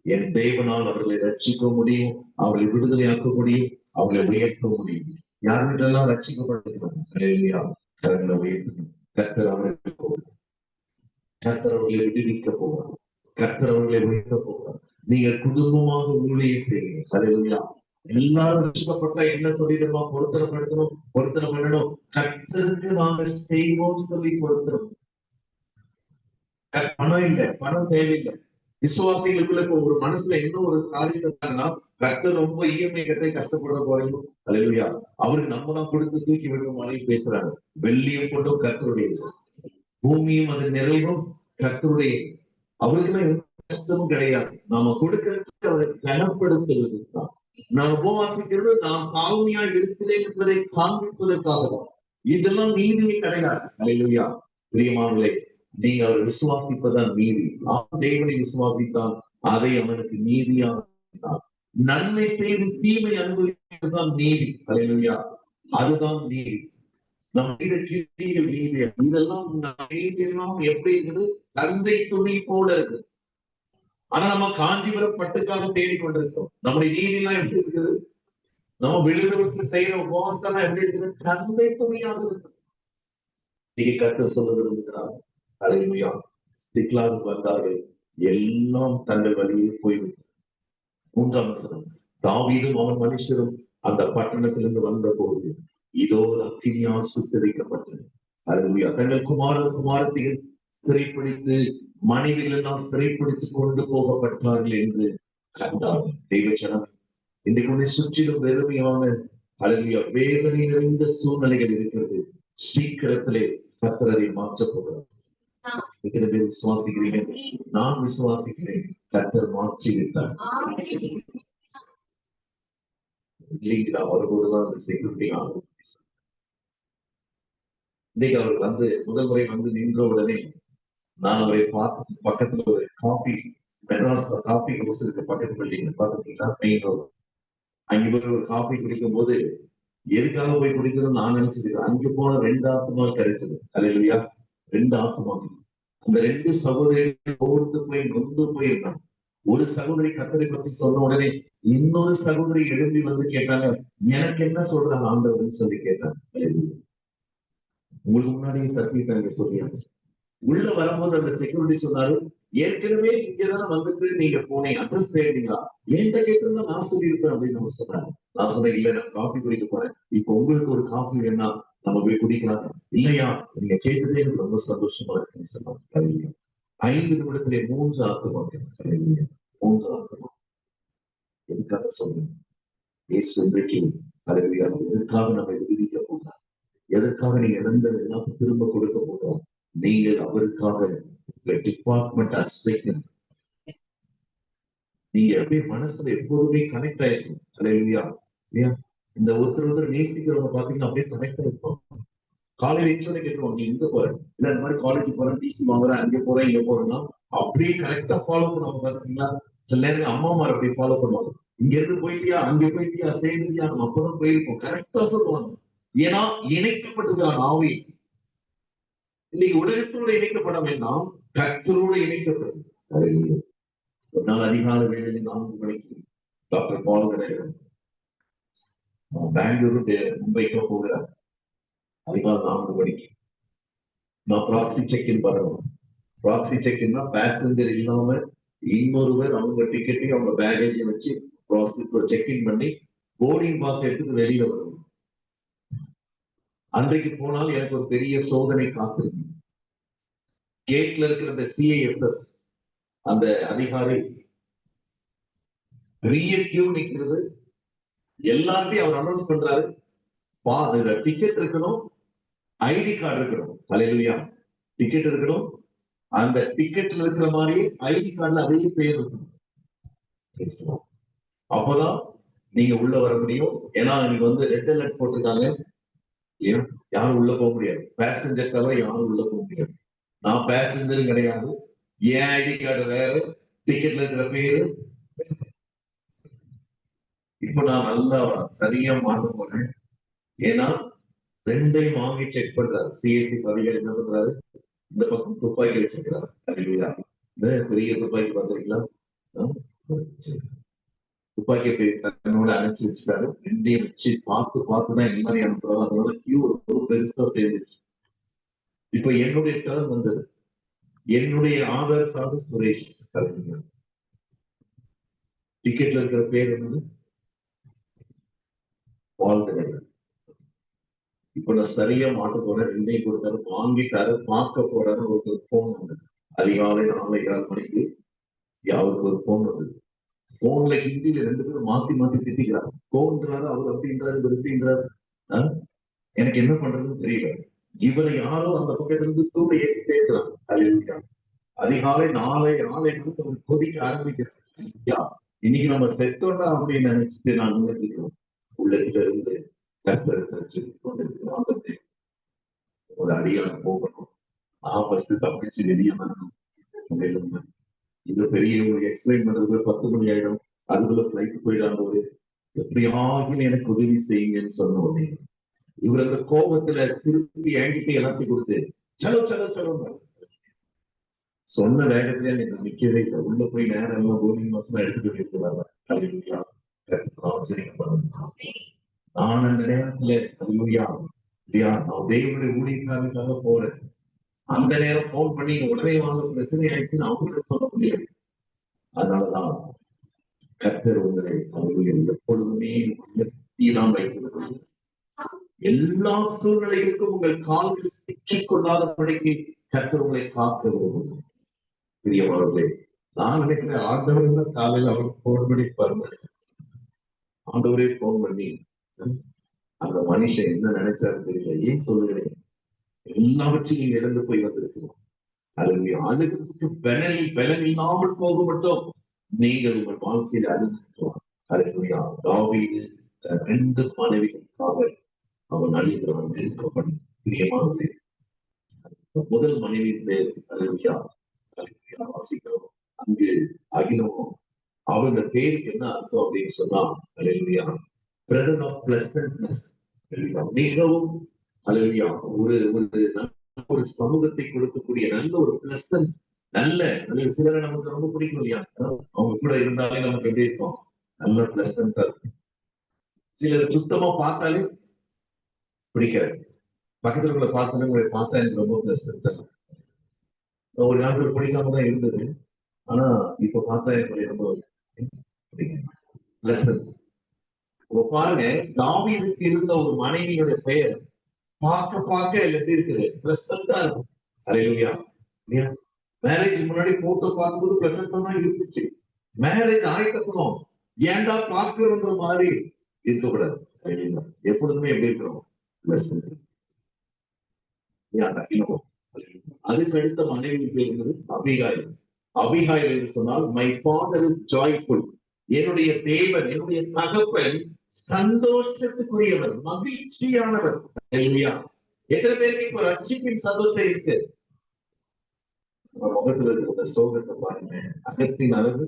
என் தேவனால் அவர்களை ரட்சிக்க முடியும், அவர்களை விடுதலையாக்க முடியும், அவர்களை உயர்த்த முடியும். யாருக்கெல்லாம் ரட்சிக்கப்படுகிறார் கரங்களை உயர்த்தணும். கர்த்தர் அவர்களுக்கு போகிறார், கர்த்தர் அவர்களை விடுவிக்க போகிறார், கர்த்தர் அவர்களை உயர்த்த போகிறார். நீங்க குடும்பமாக ஊழியம் செய்யுங்க. ஹல்லேலூயா. எல்லாரும் ரட்சிக்கப்பட்டா என்ன சொல்லிடுமா? பொருத்தனைப்படுத்தணும், பொருத்தனை பண்ணணும். கர்த்தருக்கு நாங்க செய்வோம் சொல்லி பொருத்தணும். பணம் இல்லை, பணம் தேவையில்லை. விசுவாசிகளுக்குள்ள இப்போ ஒரு மனசுல என்ன ஒரு காரியம்னா, கர்த்தர் ரொம்ப இஎம்ஐ கட்டை கஷ்டப்பட போறீங்க. அல்லேலூயா. அவருக்கு நம்ம தான் கொடுத்து தூக்கி விடுற மாதிரி பேசுறாங்க. வெள்ளியும் கொண்டும் கர்த்தருடைய, பூமியும் அது நிறைவும் கர்த்தருடைய. அவருக்குலாம் எந்த கஷ்டமும் கிடையாது. நாம கொடுக்கறதுக்கு அவரை கனப்படுத்துவது தான். நாம் உபவாசிக்கிறது நாம் தாழ்மையா இருக்கிறேன் என்பதை காண்பிப்பதற்காக தான். இதெல்லாம் நீதியே கிடையாது. அல்லேலூயா. பிரியமானவர்களே, நீங்க அவர் விசுவாசிப்பதான் நீதி. தேவனை விசுவாசித்தான், அதை அவனுக்கு நீதியாக நன்மை செய்து தீமை அனுபவிப்பதுதான் நீதி. அல்லேலூயா. அதுதான் நீதி. நம்ம நீதி. இதெல்லாம் எப்படி இருக்குது? தந்தை துணி போல இருக்கு. ஆனா நம்ம காஞ்சிபுரம் பட்டுக்காக தேடிக்கொண்டிருக்கோம். நம்முடைய நீதி எல்லாம் எப்படி இருக்குது? நம்ம விழுந்தவருக்கு செய்யற உபவாசம் எல்லாம் எப்படி இருக்குது? தந்தை துணியாக இருக்கு. நீங்க கர்த்தர் சொல்ல விரும்புகிறார். அல்லேலூயா. சிக்லாகு வந்தார்கள், எல்லாம் தங்கள் வழியே போய்விட்டது. 3ஆம் வசனம், தாவீதும் அவன் மனுஷரும் அந்த பட்டணத்திலிருந்து வந்த போது இதோ அக்கினியால் சுட்டரிக்கப்பட்டது. அல்லேலூயா. தங்கள் குமாரத்தையும் சிறைப்பிடித்து மனைவிகள் எல்லாம் சிறைப்பிடித்து கொண்டு போகப்பட்டார்கள் என்று கண்டார்கள். தெய்வச்சனம், இன்றைக்கு சுற்றிலும் வெறுமையான அல்லேலூயா வேதனை நிறைந்த சூழ்நிலைகள் இருக்கிறது. சீக்கிரத்திலே கர்த்தர் அதை மாற்றப் போகிறார். எத்தனை பேர் விசுவாசிக்கிறீங்க? நான் விசுவாசிக்கிறேன். கர்த்தர் மாற்றி விட்டார். இல்லைங்களா? வரும்போதுதான் அந்த செக்யூரிட்டி ஆகும். இன்னைக்கு அவர் வந்து முதல் முறை வந்து நின்ற உடனே நான் அவரை பார்த்து பக்கத்துல ஒரு காபி, மெட்ராஸ் காபி ஹவுஸ் இருக்கு பக்கத்து பில்டிங் பாத்துட்டீங்கன்னா மெயின் ரோடு. அங்க போய் ஒரு காபி குடிக்கும் போது எதுக்காக போய் குடிக்கணும்னு நான் நினைச்சிருக்கேன். அங்க போன 2 ஆத்மா கிடைச்சது. அல்லேலூயா. 2 ஆத்மா. அந்த 2 சகோதரிகள் ஓர்ந்து போய் நொந்து போயிருந்தாங்க. ஒரு சகோதரி கர்த்தரை பற்றி சொன்ன உடனே இன்னொரு சகோதரி எழும்பி வந்து கேட்டாங்க, எனக்கு என்ன சொல்றாங்க ஆண்டவர்னு சொல்லி கேட்டாங்க. உங்களுக்கு முன்னாடியே சத்தியத்தை நீங்க சொல்லியாச்சு. உள்ள வரும்போது அந்த செக்யூரிட்டி சொன்னாரு, ஏற்கனவே இங்கதானே வந்துட்டு நீங்க போனீங்க, அட்ரஸ் தேடிங்களா? என்கிட்ட கேட்டிருந்தா நான் சொல்லியிருப்பேன் அப்படின்னு நம்ம சொன்னாங்க. நான் சொன்னேன், இல்ல நான் காஃபி குடிக்க போறேன், இப்ப உங்களுக்கு ஒரு காஃபி வேணா நம்ம போய் குடிக்கலாம். இல்லையா, நீங்க கேட்டதே எனக்கு ரொம்ப சந்தோஷமா இருக்குன்னு சொன்னாங்க. 5 நிமிடத்திலே 3 ஆத்துமாக்கள். 3 ஆத்துமா. எதுக்காக சொல்றேன்? இயேசு இன்றைக்கு அல்லேலூயா எதற்காக நம்ம விடுவிக்க போகிறார்? எதற்காக நீங்க இழந்தது எல்லாம் திரும்ப கொடுக்க போகிறோம்? நீங்கள் அவருக்காக டிபார்ட்மெண்ட் அசைக்கணும். நீங்க அப்படியே மனசுல எப்போதுமே கனெக்ட் ஆயிருக்கும். அல்லேலூயா. இந்த ஒருத்தர் நேசிக்கிறவங்க பாத்தீங்கன்னா அப்படியே கனெக்ட் ஆயிருக்கும். காலையில எத்தனை கேட்டுருவாங்க, நீ எங்க போற? இல்ல இந்த மாதிரி காலேஜ் போறேன், டிசி வாங்குறேன், அங்க போறேன், இங்க போறேன்னா அப்படியே கரெக்டா ஃபாலோ பண்ணுவாங்க. பாத்தீங்களா? சில நேரம் அம்மாமார் அப்படியே ஃபாலோ பண்ணுவாங்க. இங்க இருந்து போயிட்டியா, அங்க போயிட்டியா, சேர்ந்துட்டியா, நம்ம அப்பதான் போயிருக்கோம். கரெக்டா சொல்லுவாங்க. ஏன்னா இணைக்கப்பட்டிருக்கிறான் ஆவி. இன்னைக்கு உலகத்தோடு இணைக்கப்பட வேண்டாம், கர்த்தரோடு இணைக்கப்படும். ஒரு நாள் அதிகாலை வேளையில் 4 மணிக்கு டாக்டர் பால் கிடையாது, பெங்களூரு மும்பைக்கு போகிறார். அதிகாலை 4 மணிக்கு நான் ப்ராக்சி செக்இன் பண்ணணும். ப்ராக்சி செக்இன்னா பேசஞ்சர் இல்லாம இன்னொருவர் அவங்க டிக்கெட்டையும் அவங்க பேகேஜையும் வச்சு செக்இன் பண்ணி போர்டிங் பாஸ் எடுத்துட்டு வெளியில வரணும். அன்றைக்கு போனால் எனக்கு ஒரு பெரிய சோதனை காத்திருக்கு. கேட்ல இருக்கிற அந்த சிஐஎஸ்எஃப் அந்த அதிகாரி பெரிய கியூ நிக்கிறது. எல்லாத்தையும் அவர் அனௌன்ஸ் பண்றாரு, டிக்கெட் இருக்கணும், ஐடி கார்டு இருக்கணும். அல்லேலூயா. டிக்கெட் இருக்கணும், அந்த டிக்கெட்ல இருக்கிற மாதிரியே ஐடி கார்டுல அதே பேர் இருக்கணும். அப்பதான் நீங்க உள்ள வர முடியும். ஏன்னா நீங்க வந்து ரெட் அலர்ட் போட்டிருக்காங்க, யாரும் உள்ள போக முடியாது. பேசஞ்சர் தவிர யாரும் உள்ள போக முடியாது. நான் பேசஞ்சரும் கிடையாது, என் ஐடி கார்டு வேற, டிக்கெட்ல இருக்கிற பேரு. இப்ப நான் நல்லா சரியா மாட்ட போறேன். ஏன்னா ரெண்டையும் வாங்கி செக் பண்றாரு. சிஎஸ்சி அதிகாரி என்ன பண்றாரு, இந்த பக்கம் துப்பாக்கி வச்சிருக்கிறாரு. இந்த பெரிய துப்பாக்கி பார்த்திருக்கீங்களா? துப்பாக்கியை போய் தன்னோட அணைச்சு வச்சுட்டாரு. ரெண்டையும் வச்சு பார்த்துதான் இந்த மாதிரி அனுப்புறாரு. அதனால கியூ ரொம்ப பெருசா சேர்ந்துச்சு. இப்ப என்னுடைய டர்ன் வந்தது. என்னுடைய ஆதார் கார்டு சுரேஷ் கலைஞர், டிக்கெட்ல இருக்கிற பேர் என்னது வாழ்க்கை. இப்ப நான் சரியா மாட்ட போறேன். ரெண்டையும் கொடுத்தாரு, வாங்கிட்டாரு, பார்க்க போறாரு. ஒரு போன் வந்தது அதிகாலை 4:15 மணிக்கு. அவருக்கு ஒரு போன் வந்தது. போன்ல ஹிந்தியில 2 பேரும் மாத்தி மாத்தி திட்டிக்கிறாங்க. போன்றாரு, அவர் அப்படின்றாரு, இவர் இப்படின்றாரு. எனக்கு என்ன பண்றதுன்னு தெரியல. இவரை யாரோ அந்த பக்கத்துல இருந்து சூட ஏற்றி பேசுறாங்க. அதிகாலை 4:06 கொதிக்க ஆரம்பிக்கிறேன். இன்னைக்கு நம்ம செத்தோம்டா அப்படின்னு நினைச்சிட்டு நான் நினைக்கிறோம். உள்ளத்துல இருந்து ஒரு அடியான போகணும். நான் ஃபர்ஸ்ட் தப்பிச்சு வெளியே வரணும். இது பெரிய ஒரு எக்ஸ்பிளைன் பண்றதுக்கு 10 மணி ஆயிடும். அதுக்குள்ள பிளைட் போயிடாம ஒரு எப்படியாவது எனக்கு உதவி செய்யுங்கன்னு சொன்ன உடனே இவர் அந்த கோபத்துல திருப்பி என்கிட்ட எல்லாத்தையும் கொடுத்து சலோ சலோ சலோ சொன்ன வேகத்துல எனக்கு நிக்கவே இல்லை. உள்ள போய் நேரம் எல்லாம் போர்டிங் மாசம் எடுத்துட்டு போயிருக்கிறாங்க. நான் அந்த நேரத்துல தேவனுடைய ஊழியக்காரனுக்காக போறேன். அந்த நேரம் போன் பண்ணி உடனே வாங்க பிரச்சனை ஆயிடுச்சுன்னு அவங்களுக்கு சொல்ல முடியாது. அதனாலதான் கர்த்தர் உங்களை எப்பொழுதுமே தீராம வைக்கிறது. எல்லா சூழ்நிலைகளுக்கும் உங்கள் கால்கள் சிக்கிக் கொள்ளாதபடிக்கு கர்த்தர் உங்களை காக்க விரும்புகிறார். பிரியமானவர்களே, நான் நினைக்கிறேன் ஆண்டவர் காலையில் அவருக்கு போன் பண்ணி பாருங்க. ஆண்டவரே போன் பண்ணி அந்த மனுஷன் என்ன நினைச்சாரு தெரியல. ஏன் சொல்லுகிறேன், எல்லாவற்றையும் நீங்க இழந்து போய் வந்திருக்கிறோம். அதுக்கு பலன் இல்லாமல் போக மட்டும் நீங்கள் உங்கள் வாழ்க்கையில் அழிஞ்சிருக்கிறோம். தாவீது 2 மனைவிகளுக்காக அவன் அழிந்தவன் இருக்கப்படும். பிரியமானது முதல் மனைவியின் பேர் வாசிக்கிறோம். அங்கு அகிலமோ அவங்க பேருக்கு என்ன அர்த்தம் அப்படின்னு சொன்னா பிரதர் ஆஃப் பிளசன்ட்னஸ். மிகவும் ஒரு சமூகத்தை கொடுக்கக்கூடிய நல்ல ஒரு பிளசன்ட், நல்ல சிலரை நமக்கு ரொம்ப பிடிக்கும் இல்லையா? அவங்க கூட இருந்தாலே நமக்கு எப்படி இருக்கும், நல்ல பிளசன்டா இருக்கும். சிலர் சுத்தமா பார்த்தாலே பிடிக்காது. பக்கத்துல உள்ள உங்களை பார்த்தா எனக்கு ரொம்ப பிளசன்டா. ஒரு நாட்கள் பிடிக்காம தான் இருந்தது. ஆனா இப்ப பார்த்தா எனக்கு ரொம்ப பிளசன்ட். பாருங்க, தாவீதுக்கு இருந்த ஒரு மனைவியோட பெயர் பார்க்க எப்படி இருக்குது, பிளசன்டா இருக்கும். அல்லேலூயா. மேரேஜ் முன்னாடி போட்டோ பார்க்கும்போது பிளசன்டா தான் இருந்துச்சு. மேரேஜ் ஆயிட்டப்பறம் ஏன்டா பார்க்கிறோன்ற மாதிரி இருக்கக்கூடாது. எப்பொழுதுமே எப்படி இருக்கிறோம், பிளசன்ட். அதுக்கு அடுத்த மனைவி பேர் இருந்தது அபிகாயில். அபிகாயில் என்று சொன்னால் மை ஃபாதர் இஸ் ஜாய்ஃபுல். என்னுடைய தேவன், என்னுடைய தகப்பன் சந்தோஷத்துக்குரியவர், மகிழ்ச்சியானவர். எத்தனை பேருக்கு இப்ப ரட்சிப்பின் சந்தோஷம் இருக்கு? முகத்துல இருக்கிற சோகத்தை பாருங்க. அகத்தின் அழகு,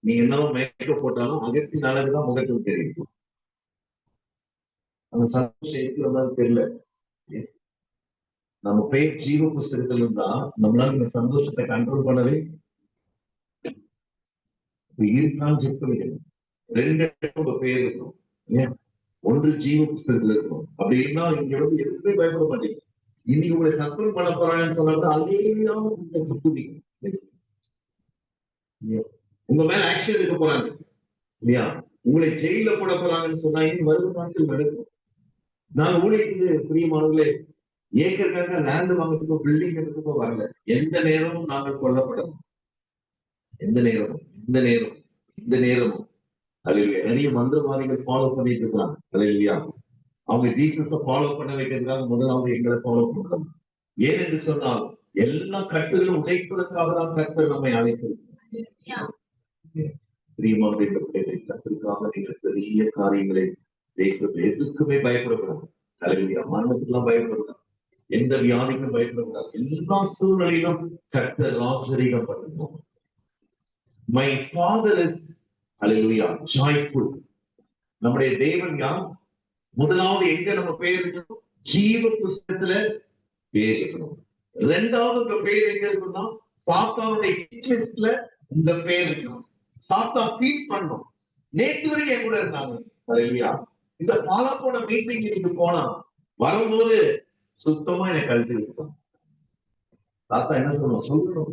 நீ என்னவோ மேக்கப் போட்டாலும் அகத்தின் அழகுதான் முகத்தில் தெரியும். அந்த சந்தோஷம் இருக்கிறதாலும் தெரியல. நம்ம பெயர் ஜீவ புஸ்தகத்தில் இருந்தா நம்மளால இந்த சந்தோஷத்தை கண்ட்ரோல் பண்ணவே இருக்கான்னு செக் பண்ணிக்கணும். 2 பேர் இருக்கும். ஒன்று ஜீவ புஸ்தகத்துல இருக்கும். அப்படி இருந்தா இங்க எதுவுமே பயப்பட மாட்டீங்க. இன்னைக்கு உங்களை சஸ்பெண்ட் பண்ண போறாங்கன்னு சொன்னா உங்க மேல ஆக்ஷன் எடுக்க போறாங்க இல்லையா? உங்களை ஜெயில போட போறாங்கன்னு சொன்னா இனி வரும் நாட்கள் நடக்கும். நான் ஊழியத்துக்கு பிரியமானவர்களே, ஏக்கருக்காக லேண்ட் வாங்கறதுக்கோ பில்டிங் எடுத்துக்கோ வரல. எந்த நேரமும் நாங்கள் கொல்லப்படணும். எந்த நேரமும் நிறைய மந்திரவாதிகள் ஃபாலோ பண்ணிட்டு இருக்காங்க. அல்லேலூயா. அவங்க ஜீசஸ ஃபாலோ பண்ண வைக்கிறதுக்காக முதலாவது எங்களை ஃபாலோ பண்றாங்க. ஏனென்று சொன்னால் எல்லா கட்டுகளும் உடைப்பதற்காக தான் கர்த்தர் நம்மை அழைத்திருக்கிறார். பிரியமான கர்த்தருக்காக நீங்கள் பெரிய காரியங்களை தேசத்தில் எதுக்குமே பயப்படக்கூடாது. அல்லேலூயா. மரணத்துக்கெல்லாம் பயப்படக்கூடாது. எந்த வியாதிக்கும் பயப்படக்கூடாது. எல்லா சூழ்நிலையிலும் கர்த்தர் ராஜரீகம் பண்ணுவோம். My father is hallelujah joyful. நம்முடைய தேவன் யார்? முதலாவது எங்க நம்ம பேர் இருக்கணும்? ஜீவ புஸ்தகத்துல பேர் இருக்கணும். இரண்டாவது உங்க பேர் எங்க இருக்குன்னா சாத்தானுடைய ஹிட் லிஸ்ட்ல உங்க பேர் இருக்கணும். சாத்தான் ஃபீட் பண்ணும். நேற்று வரைக்கும் என் கூட இருந்தாங்க. ஹல்லேலூயா. இந்த பாலப்போன மீட்டிங் இன்னைக்கு போனா வரும்போது சுத்தமா எனக்கு கழுத்து விட்டோம். தாத்தா என்ன சொல்லுவோம்? சொல்லணும்.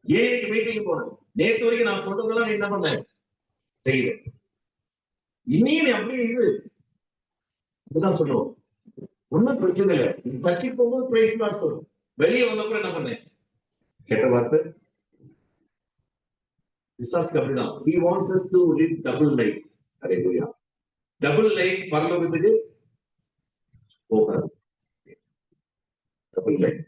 ஏன் இன்னைக்கு மீட்டிங் போனேன்? நேற்று வரைக்கும் நான் சொல்றதெல்லாம் நீ என்ன பண்ண செய்யுது. இன்னையும் அப்படியே இது இதுதான் சொல்லுவோம். ஒன்னும் பிரச்சனை இல்லை. சர்ச்சைக்கு போகும்போது பிரைஸ் லார்ட் சொல்லும். வெளியே வந்தப்பறம் என்ன பண்ணேன்? கெட்ட வார்த்தை. விசாஸ்க்கு அப்படிதான். He wants us to live double life. Hallelujah. Double life பரலோகத்துக்கு போகாது. டபுள் லைஃப்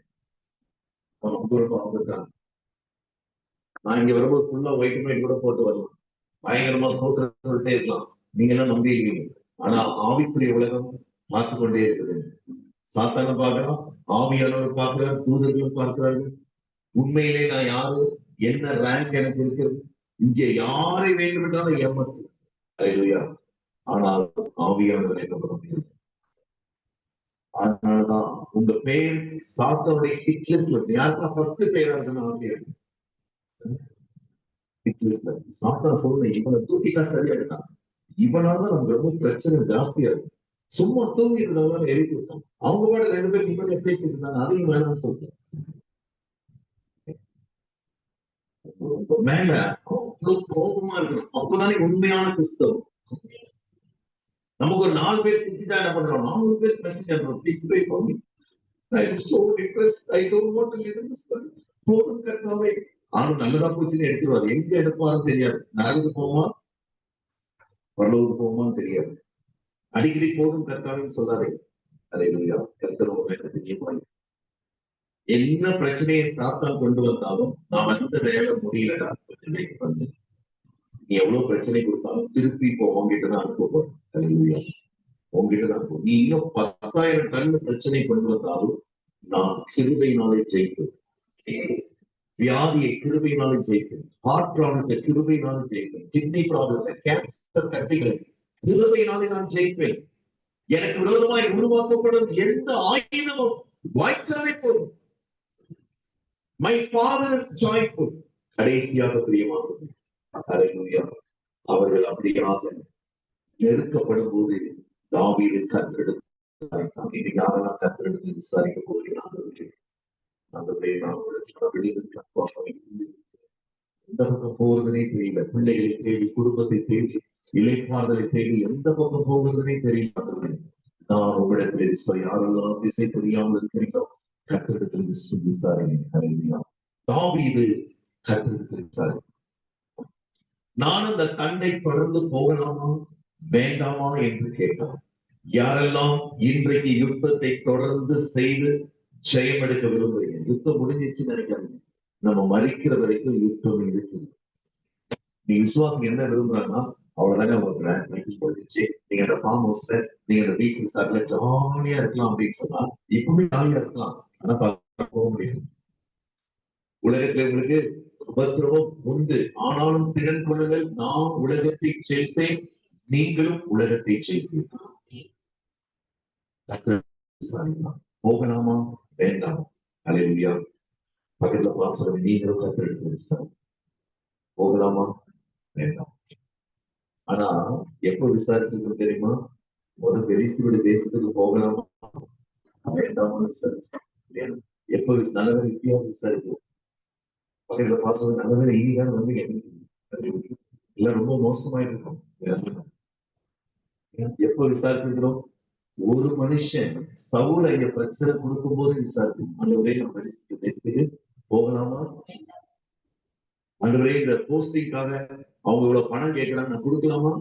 நான் இங்க வரும்போது ஃபுல்லா ஒயிட் மைட் கூட போட்டு வரலாம். பயங்கரமா சோத்திரம் சொல்லிட்டே இருக்கலாம். நீங்க எல்லாம் நம்பி இருக்கீங்க. ஆனா ஆவிக்குரிய உலகம் பார்த்து கொண்டே இருக்குது. சாத்தான பார்க்கலாம், ஆவியானவர் பார்க்கிறார், தூதர்களும் பார்க்கிறார்கள். உண்மையிலே நான் யாரு, என்ன ரேங்க் எனக்கு இருக்கிறது, இங்கே யாரை வேண்டும் என்றாலும் ஏமாற்று. ஹல்லேலூயா. ஆனால் ஆவியானவர் என்ன பண்ண முடியாது. அதனாலதான் உங்க பேர் சாத்தானுடைய ஹிட் லிஸ்ட்ல இருக்கு. யாருக்கா ஃபர்ஸ்ட் பேரா இருக்குன்னு ஆசையா இருக்கு. சாத்தா சொல்ல இவனை தூக்கிட்டா சரியா இருக்கான். இவனாலதான் நமக்கு ரொம்ப பிரச்சனை ஜாஸ்தியா இருக்கு. சும்மா தூங்கி இருந்தவங்க எழுதி விட்டான். அவங்க கூட 2 பேர் நிம்மதியா பேசிட்டு இருந்தாங்க. அதையும் வேணாம்னு சொல்லிட்டேன். மேல அவ்வளவு கோபமா இருக்கணும். அப்பதானே உண்மையான கிறிஸ்தவம். நமக்கு ஒரு 4 பேர் திட்டா என்ன பண்றோம்? 4 பேர் மெசேஜ் அனுப்புறோம். Please pray for me. I am so depressed. I don't want to live in this world. போதும் கர்த்தாவே. ஆனா நல்லதா போச்சுன்னு எடுத்துருவாரு. எங்க எடுப்பாருன்னு தெரியாது. நரகத்துக்கு போமா, பரலோகத்துக்கு போமான்னு தெரியாது. அடிக்கடி போதும் கர்த்தாவேன்னு சொல்லாதே. ஹல்லேலூயா. கர்த்தர் உங்களுக்கு நிச்சயமாய் என்ன பிரச்சனையை சாத்தான் கொண்டு வந்தாலும் நான் வந்த வேலை முடியலடா வந்து நீ எவ்வளவு பிரச்சனை கொடுத்தாலும் திருப்பி இப்போ உங்ககிட்டதான் அனுப்ப போறேன். ஹல்லேலூயா. உங்ககிட்டதான் போ. நீ இன்னும் 10,000 டன் பிரச்சனை கொண்டு வந்தாலும் நான் கிருபையினாலே ஜெயிப்பேன். வியாதியை கிருபையினாலே ஜெயிப்பேன். ஹார்ட் ப்ராப்ளத்தை கிருபையினாலே ஜெயிப்பேன். கிட்னி ப்ராப்ளத்தை, கேன்சர் கட்டிகளை கிருபையினாலே நான் ஜெயிப்பேன். எனக்கு விரோதமாய் உருவாக்கப்படும் எந்த ஆயுதமும் வாய்க்காவே போதும். My father is joyful. கடைசியாக பிரியமானது. ஹல்லேலூயா. அவர்கள் அப்படியாக நெருக்கப்படும் போது தாவீது கர்த்தரிடத்தில் இன்னைக்கு யாரெல்லாம் கர்த்தரிடத்தில் விசாரிக்க போகிறீர்கள்? எந்த பக்கம் போகிறதுனே தெரியல. பிள்ளைகளை தேடி, குடும்பத்தை தேடி, இளைப்பாறுதலை தேடி எந்த பக்கம் போகிறதுனே தெரியல. நான் உங்களிடத்தில் யாரெல்லாம் திசை தெரியாமல் இருக்கிறீர்களோ கர்த்தரிடத்தில் விசாரிங்க. தாவீது கர்த்தரிடத்தில் விசாரிங்க. நான் அந்த தண்டை தொடர்ந்து போகலாமா வேண்டாமா என்று கேட்டான். யாரெல்லாம் இன்றைக்கு யுத்தத்தை தொடர்ந்து செய்து ஜெயம் எடுக்க விரும்புறீங்க? யுத்தம் முடிஞ்சிச்சு நினைக்காதீங்க. நம்ம மறிக்கிற வரைக்கும் யுத்தம் இருக்கு. நீ விசுவாசம் என்ன விரும்புறாங்கன்னா அவ்வளவுதானே உங்களுக்கு ரேங்க் போயிடுச்சு. நீங்க அந்த ஃபார்ம் ஹவுஸ்ல, நீங்க அந்த பீச் சார்ல ஜாலியா இருக்கலாம் அப்படின்னு சொன்னா இப்பவுமே ஜாலியா இருக்கலாம். ஆனா போக முடியாது. உலகத்துல உங்களுக்கு உபத்திரவம் உண்டு. ஆனாலும் திறன் கொள்ளுங்கள், நான் உலகத்தை ஜெயித்தேன், நீங்களும் உலகத்தை ஜெயிப்பீர்கள். போகலாமா வேண்டாமா? ஹல்லேலூயா. பக்கத்துல பார்த்து நீங்களும் கர்த்தரிடத்தில் போகலாமா வேண்டாம். ஆனா எப்ப விசாரிச்சிருக்கோம் தெரியுமா? ஒரு பெரிசுடைய தேசத்துக்கு போகலாமா வேண்டாமா விசாரிச்சோம். எப்ப நல்ல வித்தியாசம் விசாரிப்போம். பக்கத்துல பார்த்து நல்ல இனிதான் வந்து எல்லாம் ரொம்ப மோசமாயிருக்கும். எப்ப விசாரிச்சிருக்கிறோம்? ஒரு மனுஷன் சவுல் ஐய பிரச்சனை கொடுக்கும் போது விசாரிச்சு ஆண்டவரே நம்ம தேசத்துக்கு போகலாமா? ஆண்டவரே இந்த போஸ்டிங்காக அவங்க இவ்வளவு பணம் கேட்கறாங்க, நான் கொடுக்கலாமா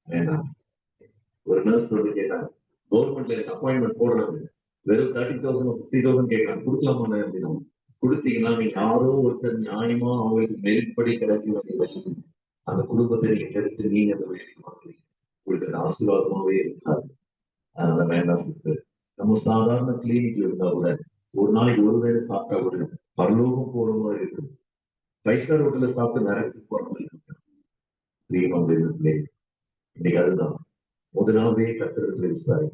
வேண்டாம்? ஒரு நர்ஸ் வந்து கேட்டாங்க, கவர்மெண்ட்ல எனக்கு அப்பாயின்மெண்ட் போடுறாங்க, வெறும் 30,000 50,000 கேட்கறாங்க, கொடுக்கலாமா அப்படின்னா? கொடுத்தீங்கன்னா நீங்க யாரோ ஒருத்தர் நியாயமா அவங்களுக்கு மெரிட்படி கிடைக்க வேண்டிய அந்த குடும்பத்தை நீங்க எடுத்து நீங்க அந்த வேலைக்கு வாங்குறீங்க. உங்களுக்கு ஆசீர்வாதமாவே இருக்காது. அதனால வேண்டாம் சிஸ்டர். நம்ம சாதாரண கிளினிக்ல இருந்தா கூட ஒரு நாளைக்கு ஒரு வேளை சாப்பிட்டா கூட பரலோகம் போற மாதிரி இருக்கு. 5 ஸ்டார் ஹோட்டல்ல சாப்பிட்டு நரகத்துக்கு போற மாதிரி இருக்கு. பிரியமானவர்களே, இன்னைக்கு அதுதான் முதலாவதே கர்த்தரிடத்துல விசாரி.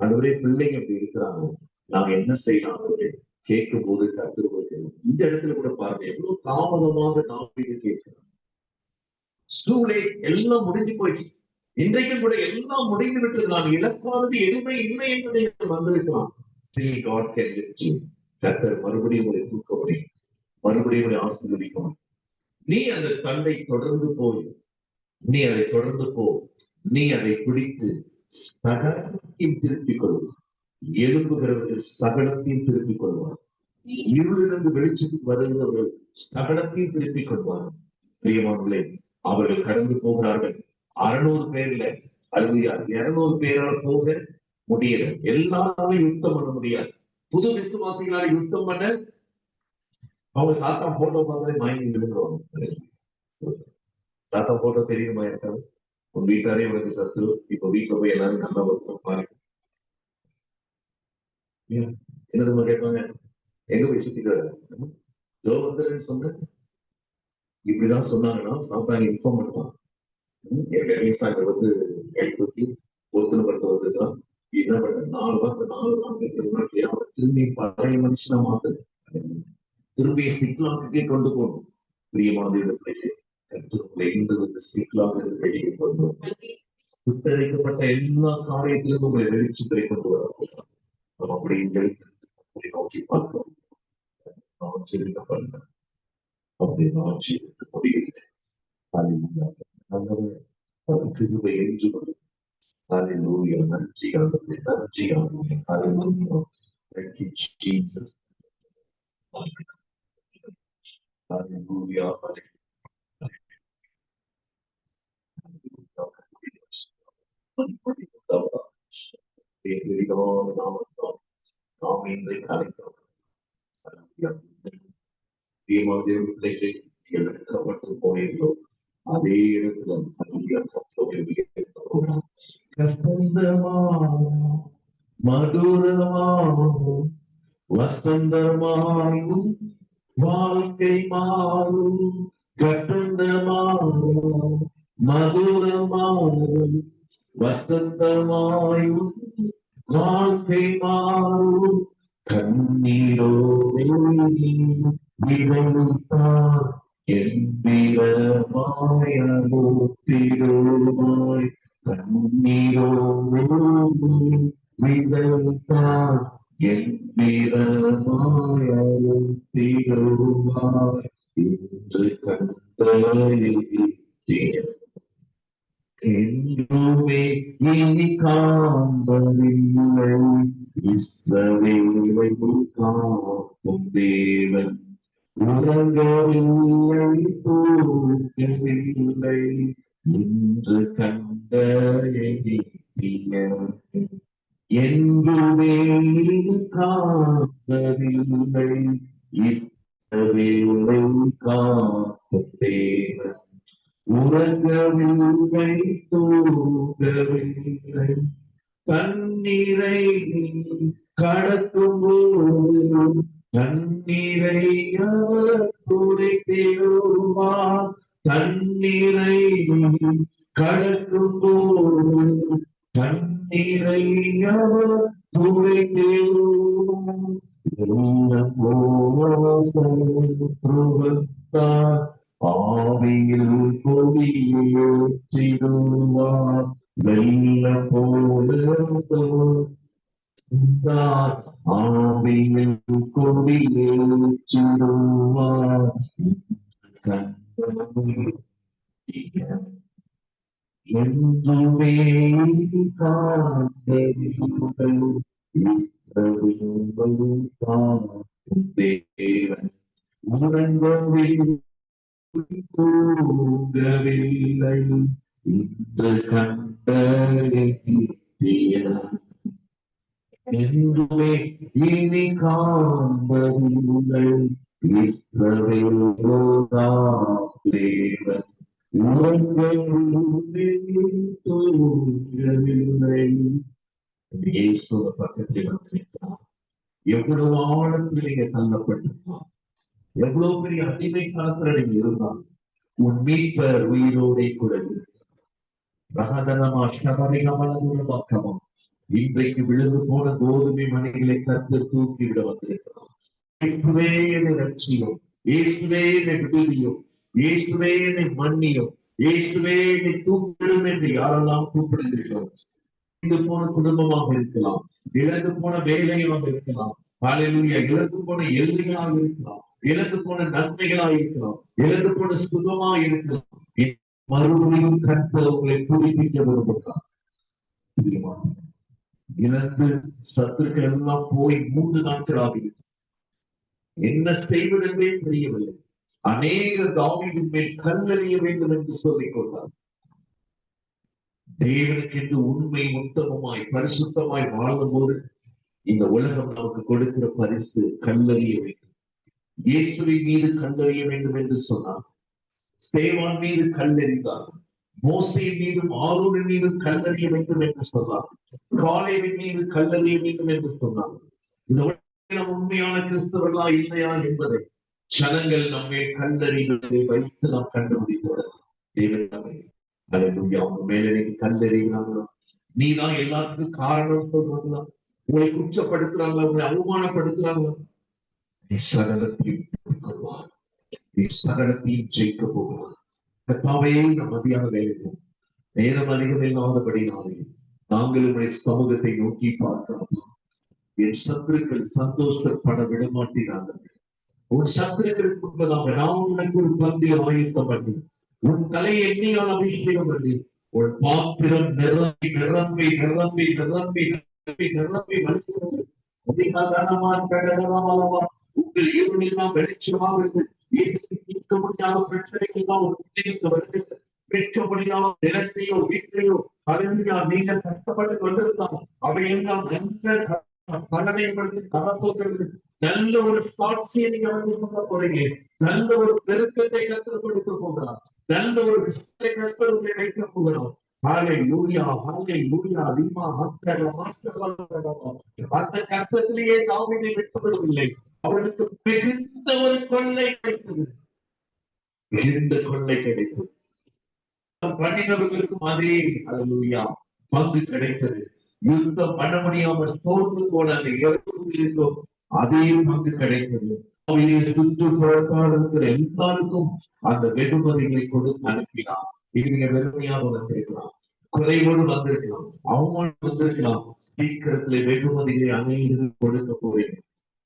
ஆண்டவரே, பிள்ளைங்க இப்படி இருக்கிறாங்க, நாங்க என்ன செய்யலாம் ஆண்டவரே? கேட்கும் போது கர்த்தருக்கு இந்த இடத்துல கூட பாருங்க, எவ்வளவு தாமதமாக தாவீது கேட்கிறான். எல்லாம் முடிஞ்சு போயிடுச்சு. இன்றைக்கும் கூட எல்லாம் முடிந்து விட்டது, நான் இழக்காதது எதுவுமே இல்லை என்பதை வந்திருக்கலாம். Still God can lift you. கர்த்தர் மறுபடியும் உங்களை தூக்க முடியும், மறுபடியும் உங்களை ஆசீர்வதிக்க முடியும். நீ அந்த தண்டை தொடர்ந்து போய், நீ அதை தொடர்ந்து போ, நீ அதை பிடித்து சகலத்தையும் திருப்பிக் கொள்வார். எழும்புகிறவர்கள் சகலத்தையும் திருப்பிக் கொள்வார். இருளிலிருந்து வெளிச்சத்துக்கு வருகிறவர்கள் சகலத்தையும் திருப்பிக் கொள்வார். பிரியமானவர்களே, அவர்கள் கடந்து போகிறார்கள். 600 பேர்ல அல்லது 200 பேரால் போக முடியல. எல்லாருமே யுத்தம் பண்ண முடியாது. புது விசுவாசிகளால யுத்தம் பண்ண அவங்க சாத்தா போட்டோ பார்த்தாலே மயங்கி விழுந்துருவாங்க. சாத்தா போட்டோ தெரியுமா இருக்காது? உன் வீட்டாரே உனக்கு சத்து. இப்ப வீட்டுல போய் எல்லாரும் நல்லா ஒருத்தம் பாருங்க. என்ன நம்ம கேட்பாங்க, எங்க போய் சுத்திட்டு வர சொன்ன இப்படிதான் சொன்னாங்கன்னா சாத்தாங்க இன்ஃபார்ம் பண்ணுவான். வந்து கைப்பற்றி ஒருத்தனை படுத்துவதுதான் என்ன பண்ண 4 வாரம் திரும்பி பழைய மனுஷனா மாத்த, திரும்பிய சிக்கலாக்கே கொண்டு போகணும். பிரியமான சிக்கலாக வெளியே கொண்டு சுத்தரிக்கப்பட்ட எல்லா காரியத்திலும் உங்களை வெளிச்சத்தை கொண்டு வர நம்ம அப்படி நோக்கி பார்க்கிறோம். ஆச்சரியப்படல, அப்படி ஆச்சரியப்பட்டு முடியவில்லை. கிருபை என்று Hallelujah. நன்றி ஆண்டவரே, நன்றி ஆண்டவரே. Hallelujah. Thank you, Jesus. Hallelujah. நாம் இன்றை கலைக்கிறோம். வெட்கப்பட்டு போனீர்களோ அதே இடத்துல மதுரமாகும் வசந்தமாகும் வாழ்க்கை மாறும். கசந்தமாகும் மதுரமாகும் வசந்தமாயும் வாழ்க்கை மாறும். கண்ணீரோ விளைவித்தார் எந்திரமாயோத்திடுமாய். கண்ணீரோ விளைவித்தார் எந்திரமாயோத்திடுமாய். இன்று கண்டே என்றுமே இனி காண்பதில்லை. இஸ்ரவேலை காக்கும் தேவன் உறங்கவில்லை, தூக்கவில்லை. இன்று கண்ட என்றுமே இனி காண்பதில்லை. இஸ்ரவேலை காக்கும் தேவன் உறங்கவில்லை, தூங்கவில்லை. தண்ணீரை கடக்கும் போது தண்ணீரை அவர் துடைத்திடுவார். தண்ணீரை கடக்கும் போது தண்ணீரை அவர் துடைத்திடுவார். ஆவியில் கொடியேற்றிடுவார். வெள்ள போல ஆவியில் கொடியேற்றிடுவார். என்றுமே காக்கும் தேவன் உறங்கவில்லை, தூங்கவில்லை. இன்று கண்ட என்றுமே இனி காண்பதில்லை. இஸ்ரவேலோ தேவன் உறங்கவில்லை, தூங்கவில்லை. இயேசுவ பக்கத்தில் வந்திருக்கிறார். எவ்வளவு ஆழத்தில் நீங்க தள்ளப்பட்டிருக்கலாம், எவ்வளவு பெரிய அடிமை காலத்துல நீங்க இருந்தால் உன் மீட்பர் உயிரோடே கூட ரகதனமா சபரிகமலகுல பக்கமா இன்றைக்கு விழுந்து போன கோதுமை மணிகளை கத்து தூக்கிவிட வந்திருக்கிறார். இயேசுவே என்னை ரட்சியும், இயேசுவே என்னை விடுவியும், இயேசுவே என்னை மன்னியும், இயேசுவே என்னை தூக்கிடும் என்று யாரெல்லாம் கூப்பிடுகிறீர்களோ, இழந்து போன குடும்பமாக இருக்கலாம், இழந்து போன வேலையாக இருக்கலாம், ஹல்லேலூயா, இழந்து போன எல்லைகளாக இருக்கலாம், இழந்து போன நன்மைகளாக இருக்கலாம், இழந்து போன சுகமாக இருக்கலாம், மறுபடியும் கர்த்தர் உங்களை புதுப்பிக்க விரும்புகிறார். இழந்து சத்துருக்கள் எல்லாம் போய் 3 நாட்கள் ஆகிறது. என்ன செய்வதென்றே தெரியவில்லை. அநேக தாவீதின் மேல் கல்லெறிய வேண்டும் என்று சொல்லிக் கொண்டார். தேவனுக்கு என்று உண்மை உத்தமமாய் பரிசுத்தமாய் வாழும் போது இந்த உலகம் நமக்கு கொடுக்கிற பரிசு கல்லறிய வேண்டும். இயேசுவின் மீது கல்லறிய வேண்டும் என்று சொன்னார். ஸ்தேவான் மீது கல்லெறிந்தார். மோசேயின் மீதும் ஆரோனின் மீதும் கல்லறிய வேண்டும் என்று சொன்னார். காலேவின் மீது கல்லறிய வேண்டும் என்று சொன்னார். இந்த உலகம் உண்மையான கிறிஸ்தவர்களா இல்லையா என்பதை ஜனங்கள் நம்மை கல்லறிவதை வைத்து நாம் கண்டுபிடித்தோம். தேவன் அவங்க மேல நீங்க கல்லறிகிறாங்களா, நீதான் எல்லாத்துக்கும் காரணம் சொல்றாங்களா, உங்களை குற்றப்படுத்துறாங்களா, உங்களை அவமானப்படுத்துறாங்களா, நீ சகலத்தையும் கொள்வார், நீ சகலத்தையும் ஜெயிக்க போகிறார். கர்த்தாவே, நம் மதியான வேலையும் நேரம் அதிகம் இல்லாதபடினாலே நாங்கள் உங்களுடைய சமூகத்தை நோக்கி பார்க்கிறோம். என் சத்துருக்கள் சந்தோஷப்பட விடமாட்டீர்கள். உன் சத்துருக்களுக்கு முன்பதாக நான் உனக்கு ஒரு பந்தியை ஆயத்தம் பண்ணி உன் தலையை எண்ணியால் அபிஷேகம் பண்ணி உன் பாத்திரம் நிரம்பி நிரம்பி நிரம்பி நிரம்பி நிரம்பி நிரம்பி வலிக்கிறது. உங்கள் இருளெல்லாம் வெளிச்சமாக இருக்க முடியாத பிரச்சனைகள்லாம் ஒரு புத்திக்கு வருகிறது. பெற்ற முடியாத நிலத்தையோ வீட்டையோ அருமையா நீங்கள் கஷ்டப்பட்டு கொண்டிருந்தால் அவையெல்லாம் நல்ல பலனை தரப்போகிறது. நல்ல ஒரு சாட்சியை நீங்க வந்து சொல்ல போறீங்க. நல்ல ஒரு பெருக்கத்தை கற்றுக் கொடுக்க போகிறார். நல்ல ஒரு விஷயத்தை கற்றுக் வைக்க போகிறோம். அந்த கஷ்டத்திலேயே தாவீதை விட்டுவிடவில்லை. அவர்களுக்கு மிகுந்த ஒரு கொள்ளை கிடைத்தது. மிகுந்த கொள்ளை கிடைத்தது. பண்ணினவர்களுக்கும் அதே அல்லேலூயா பங்கு கிடைத்தது. யுத்தம் பண்ண முடியாமல் சோர்ந்து போன அந்த இருக்கும் அதே பங்கு கிடைத்தது. சுற்றுப்புறத்தால் இருக்கிற எல்லாருக்கும் அந்த வெகுமதிகளை கொடுத்து அனுப்பினார். இது நீங்க வெறுமையாக வந்திருக்கலாம், குறைவோடு வந்திருக்கலாம், அவமானம் வந்திருக்கலாம். சீக்கிரத்திலே வெகுமதிகளை அநேகருக்கு கொடுக்க போறீங்க.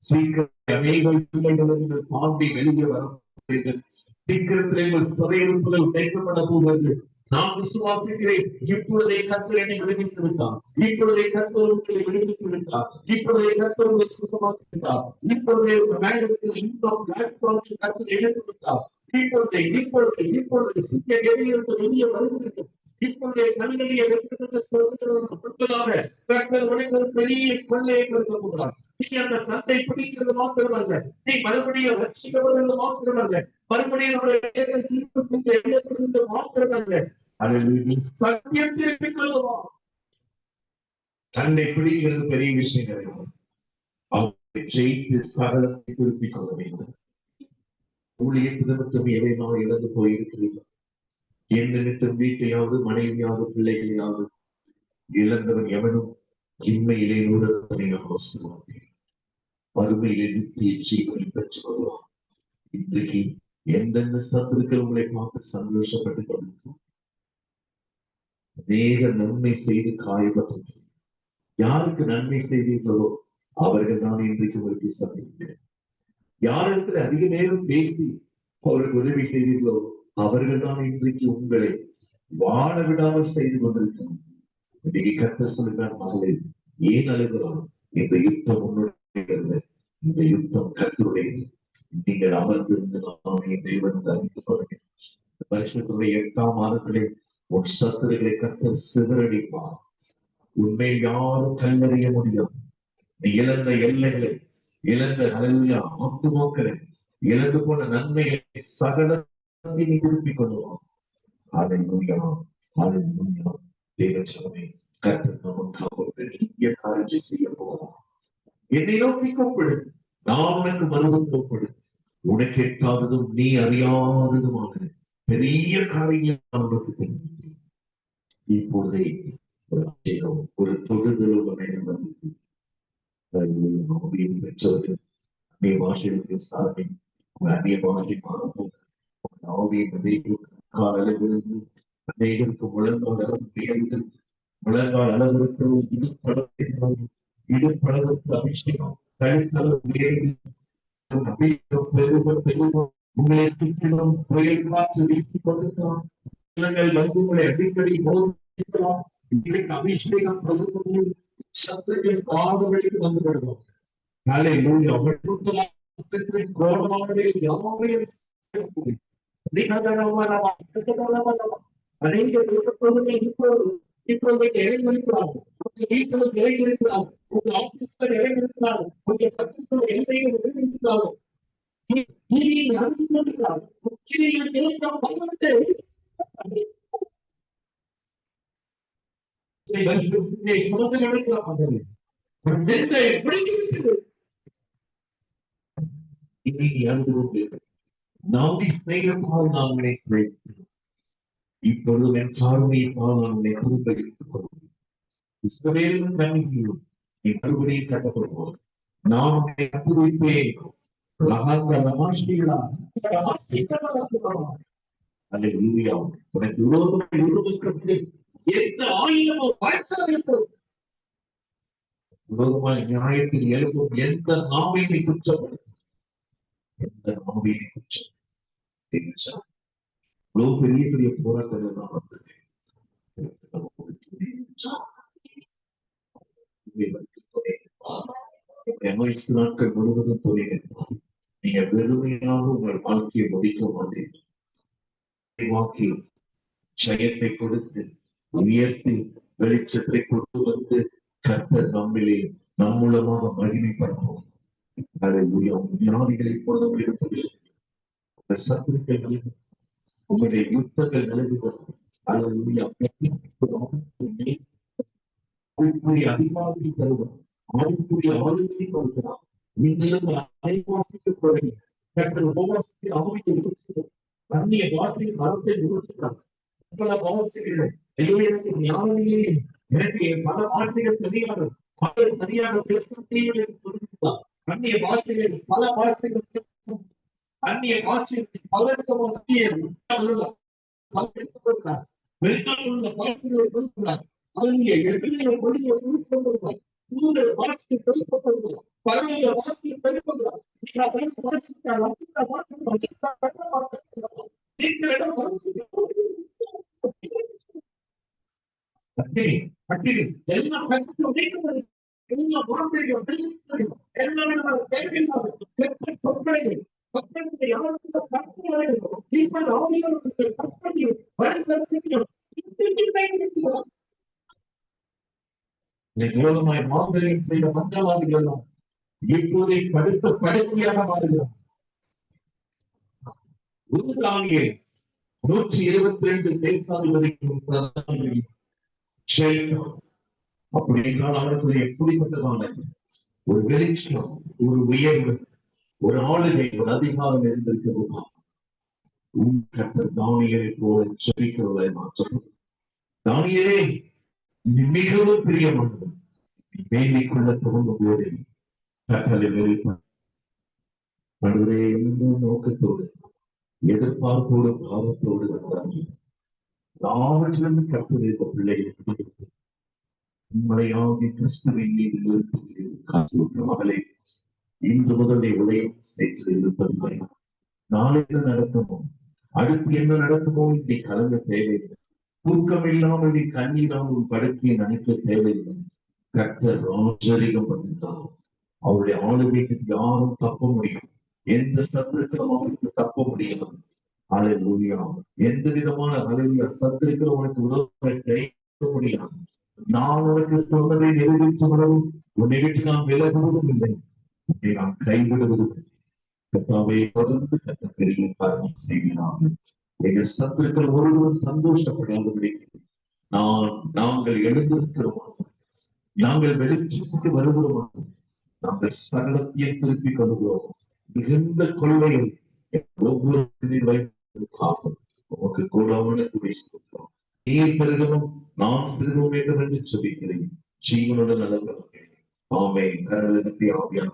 சீக்கிரத்தில் அநேக பிள்ளைகளை நீங்கள் தாண்டி வெளியே வர போகிறீர்கள். சீக்கிரத்திலே உங்கள் சிறையிருப்புகள் உடைக்கப்பட போகிறது. நான் விசுவாசிக்கிறேன். இப்பொழுதை கர்த்தர் என்னை விடுவித்து விட்டார். இப்பொழுதை கர்த்தர் உங்களை விடுவித்து விட்டார். இப்பொழுதை கர்த்தர் உங்களை சுத்தமாக்கி விட்டார். இப்பொழுதே உங்கள் மேடத்தில் இன்பம் கர்த்தர் எடுத்து விட்டார். இப்பொழுதை இப்பொழுது இப்பொழுது சிக்க வெளியிலிருந்து வெளியே வருகிறது. இப்பொழுதே கல்வியை வெற்றி சொல்வதாக கர்த்தர் உனக்கு பெரிய கொள்ளையை கொடுக்க போகிறார். நீ அந்த தந்தை பிடிக்கிறது மாத்திரமல்ல, நீ மறுபடியும் ரட்சிக்கப்படுவது மாத்திரமல்ல, மறுபடியும் மாத்திரமல்ல, சத்தியம் திருப்பிக் கொள்ளுவா. தன்னை பிடிக்கிறது பெரிய விஷயம் கிடையாது. அவரை ஜெயித்து சகலத்தை திருப்பிக் கொள்ள வேண்டும். ஊழியர் நிமித்தம் எதை நான் இழந்து போயிருக்கிறீர்கள். என் நிமித்தம் வீட்டையாவது மனைவியாவது பிள்ளைகளையாவது இழந்தவன் எவனும் இன்மையிலே வறுமையிலே நித்திய ஜீவனை பெற்றுக் கொள்வான். இன்றைக்கு எந்தெந்த சத்துருக்கள் உங்களை பார்த்து சந்தோஷப்பட்டுக் கொண்டிருக்கிறோம். அநேக நன்மை செய்து காயப்பட்டது. யாருக்கு நன்மை செய்தீர்களோ அவர்கள் தான் இன்றைக்கு உங்களுக்கு சந்திக்கிறேன். யாருக்கு அதிக நேரம் பேசி அவருக்கு உதவி செய்தீர்களோ அவர்கள் தான் இன்றைக்கு உங்களை வாழ விடாமல் செய்து கொண்டிருக்கிறார். இன்னைக்கு கர்த்தர் சொல்லுகிறார், மகளே ஏன் அழுகிறோம்? இந்த யுத்தம் உன்னுடைய, இந்த யுத்தம் கர்த்தருடையது. நீங்கள் அமர்ந்திருந்து நானே தேவன் அறிந்து கொள்கிறேன். வருஷத்துடைய 8ஆம் மாதத்திலே உன் சத்துருகளை கர்த்தர் சிதறடிப்பார். உண்மை யாரும் கல்லறிய முடியும். நீ இழந்த எல்லைகளை, இழந்த நல்ல ஆத்துமாக்களை, இழந்து போன நன்மைகளை சகல திருப்பிக் கொள்ளுவான். ஹல்லேலூயா, ஹல்லேலூயா. தேவ சபையே, கர்த்தர் நமக்காக ஒரு பெரிய காரியத்தை செய்ய போகிறார். என்னை நோக்கி கூப்பிடு, நான் உனக்கு மறுபடியும் கூப்பிடு. உனக்கு எட்டாவதும் நீ அறியாததுமான பெரிய காரியம் நான் உனக்கு தெரிவித்தேன். இப்போதே ஒரு தொழுதல் வந்து பெற்றவர்கள் அந்நிய பாஷைகளுக்கு சார்பை அந்நிய பாஷை மாறும் அளவிலிருந்து அநேகருக்கு முழங்கால் அளவு முழங்கால் அளவிற்கு இடுப்பளவுக்கு அபிஷேகம் கழுத்தளவு அபிஷேகம் பெருக பெருக உங்களை சுற்றிலும் புயல் காற்று வீசிக் கொண்டிருக்கலாம். வந்து உங்களை அடிக்கடி போதிக்கலாம். அபிஷேகம் சத்துரின் பாதவழிக்கு வந்து விடுவோம். இப்பொழுது இறைவனுக்கிறார், உங்க வீட்டில் இறைவனுக்கிறார், உங்க ஆபீஸ்ல இறைவனுக்கிறார், உங்க சத்துக்கள் எல்லையை இருக்கிறார். இப்பொழுது என் பார்வையினால் நான் உன்னை அனுபவித்துக் கொள்வேன். இஸ்ரவேலின் கண்ணியும் நீ மறுபடியும் கட்டப்படுவோம். நான் உன்னை அனுபவிப்பேன். உனக்கு விரோதமாக உருவதற்கு எந்த ஆயுதமோ விரோதமாக நியாயத்தில் எழுப்பும் எந்த நாவினை குற்றப்படுத்தும், எந்த நாவினை குற்றம் இவ்வளவு பெரிய பெரிய போராட்டங்கள் தான் வந்தது. நாட்கள் முழுவதும் துணையிருப்பார். நீங்க வெறுமையாக உங்கள் வாழ்க்கையை முடிக்க மாட்டீர்கள். ஜெயத்தை கொடுத்து உயர்த்தி வெளிச்சத்தை கொண்டு வந்து கர்த்தர் நம்மிலே நம் மூலமாக மகிமைப்படுவோம். அதை ஞானிகளை பொழுதும் இருப்பதில்லை. சத்துருக்கள் உங்களுடைய யுத்தங்கள் நிலவுகிறோம். அதிகாரி தருவோம். ஆளுக்குரிய ஆளுநரை கொடுக்கிறார். நீங்களும் அனைவாசிக்க அந்நிய பாஷையின் மரத்தை நிறுத்துகிறார். பல பாஷைகள் ஐயோ எனக்கு ஞானம் இல்லை, எனக்கு பல பாஷைகள் தெரியாது, மக்கள் சரியாக பேச சொல்லிவிட்டார். அந்நிய பாஷைகள் பல பாஷைகள் அந்நிய பாஷைகள் பலவிதமான வெளிநாட்டில் உள்ள பாஷைகளை கொடுக்கிறார். அந்நிய எதிரியை கொள்கையை கொடுக்கிறார். உங்களுடைய பாஷையை பெருக்கப்படுகிறார். பழைய பாஷையை பெருக்கிறார். மாந்திரியம் செய்த மந்திரவாதிகள் எல்லாம் இப்போதை படுத்த படுக்கையாக மாறுகிறோம். 122 தேசாதிபதிக்கும் அப்படி என்றால் அவர்களுடைய எப்படிப்பட்டதான ஒரு வெளிச்சம், ஒரு உயர்வு, ஒரு ஆளுகை, ஒரு அதிகாரம் இருந்திருக்கிறதா? தானியலை போல செபிக்கிறதை நான் சொல்றேன். தானியலே மிகவும் பிரியமானது. வேண்டிக் கொள்ள துவங்கும் போது கட்டளை நடுவே எந்த நோக்கத்தோடு எதிர்பார்ப்போடு பாவத்தோடு வந்தார்கள். எல்லாவற்றிலிருந்து கற்பனை பிள்ளைகள் உண்மையாகி கிறிஸ்துவின் மீது மகளே, இன்று முதல் உலகம் சேர்த்து இருப்பது நாளை என்ன நடக்குமோ, அடுத்து என்ன நடக்குமோ இதை கலங்க தேவையில்லை. தூக்கம் இல்லாமல் நீ கண்ணீராமல் படுக்கையை நினைக்க தேவையில்லை. கர்த்தர் ஆச்சரியம் பண்ணினார். அவருடைய ஆளுகைக்கு யாரும் தப்ப முடியும். எந்த சத்துருக்களும் அவருக்கு தப்ப முடியும். அல்லேலூயா. எந்த விதமான சத்துருக்கள் உனக்கு உதவ முடியாது. நான் உனக்கு சொன்னதை நிறைவேற்றுவதும் உன்னை விட்டு நான் விலகுவதும் இல்லை, உன்னை நான் கைவிடுவதும் இல்லை. கர்த்தாவே தொடர்ந்து கத்த பெரிய காரணம் செய்கிறார்கள். எங்கள் சத்துருக்கள் ஒருவரும் சந்தோஷப்படாத நாங்கள் எழுந்திருக்கிறோமா, நாங்கள் வெளிச்சத்துக்கு வருகிறோமா, நாங்கள் சகலத்தையும் திருப்பி கொள்கிறோம். மிகுந்த கொள்ளையை ஒவ்வொரு காக்கும் உமக்கு கூடாமல் துதிக்கிறோம். நீர் பெருகணும், நாம் பெருகவும் வேண்டும் என்று சொல்லிக்கிறேன். ஜீவனுடன் நல்ல ஆமை கரவெடுத்து ஆவியான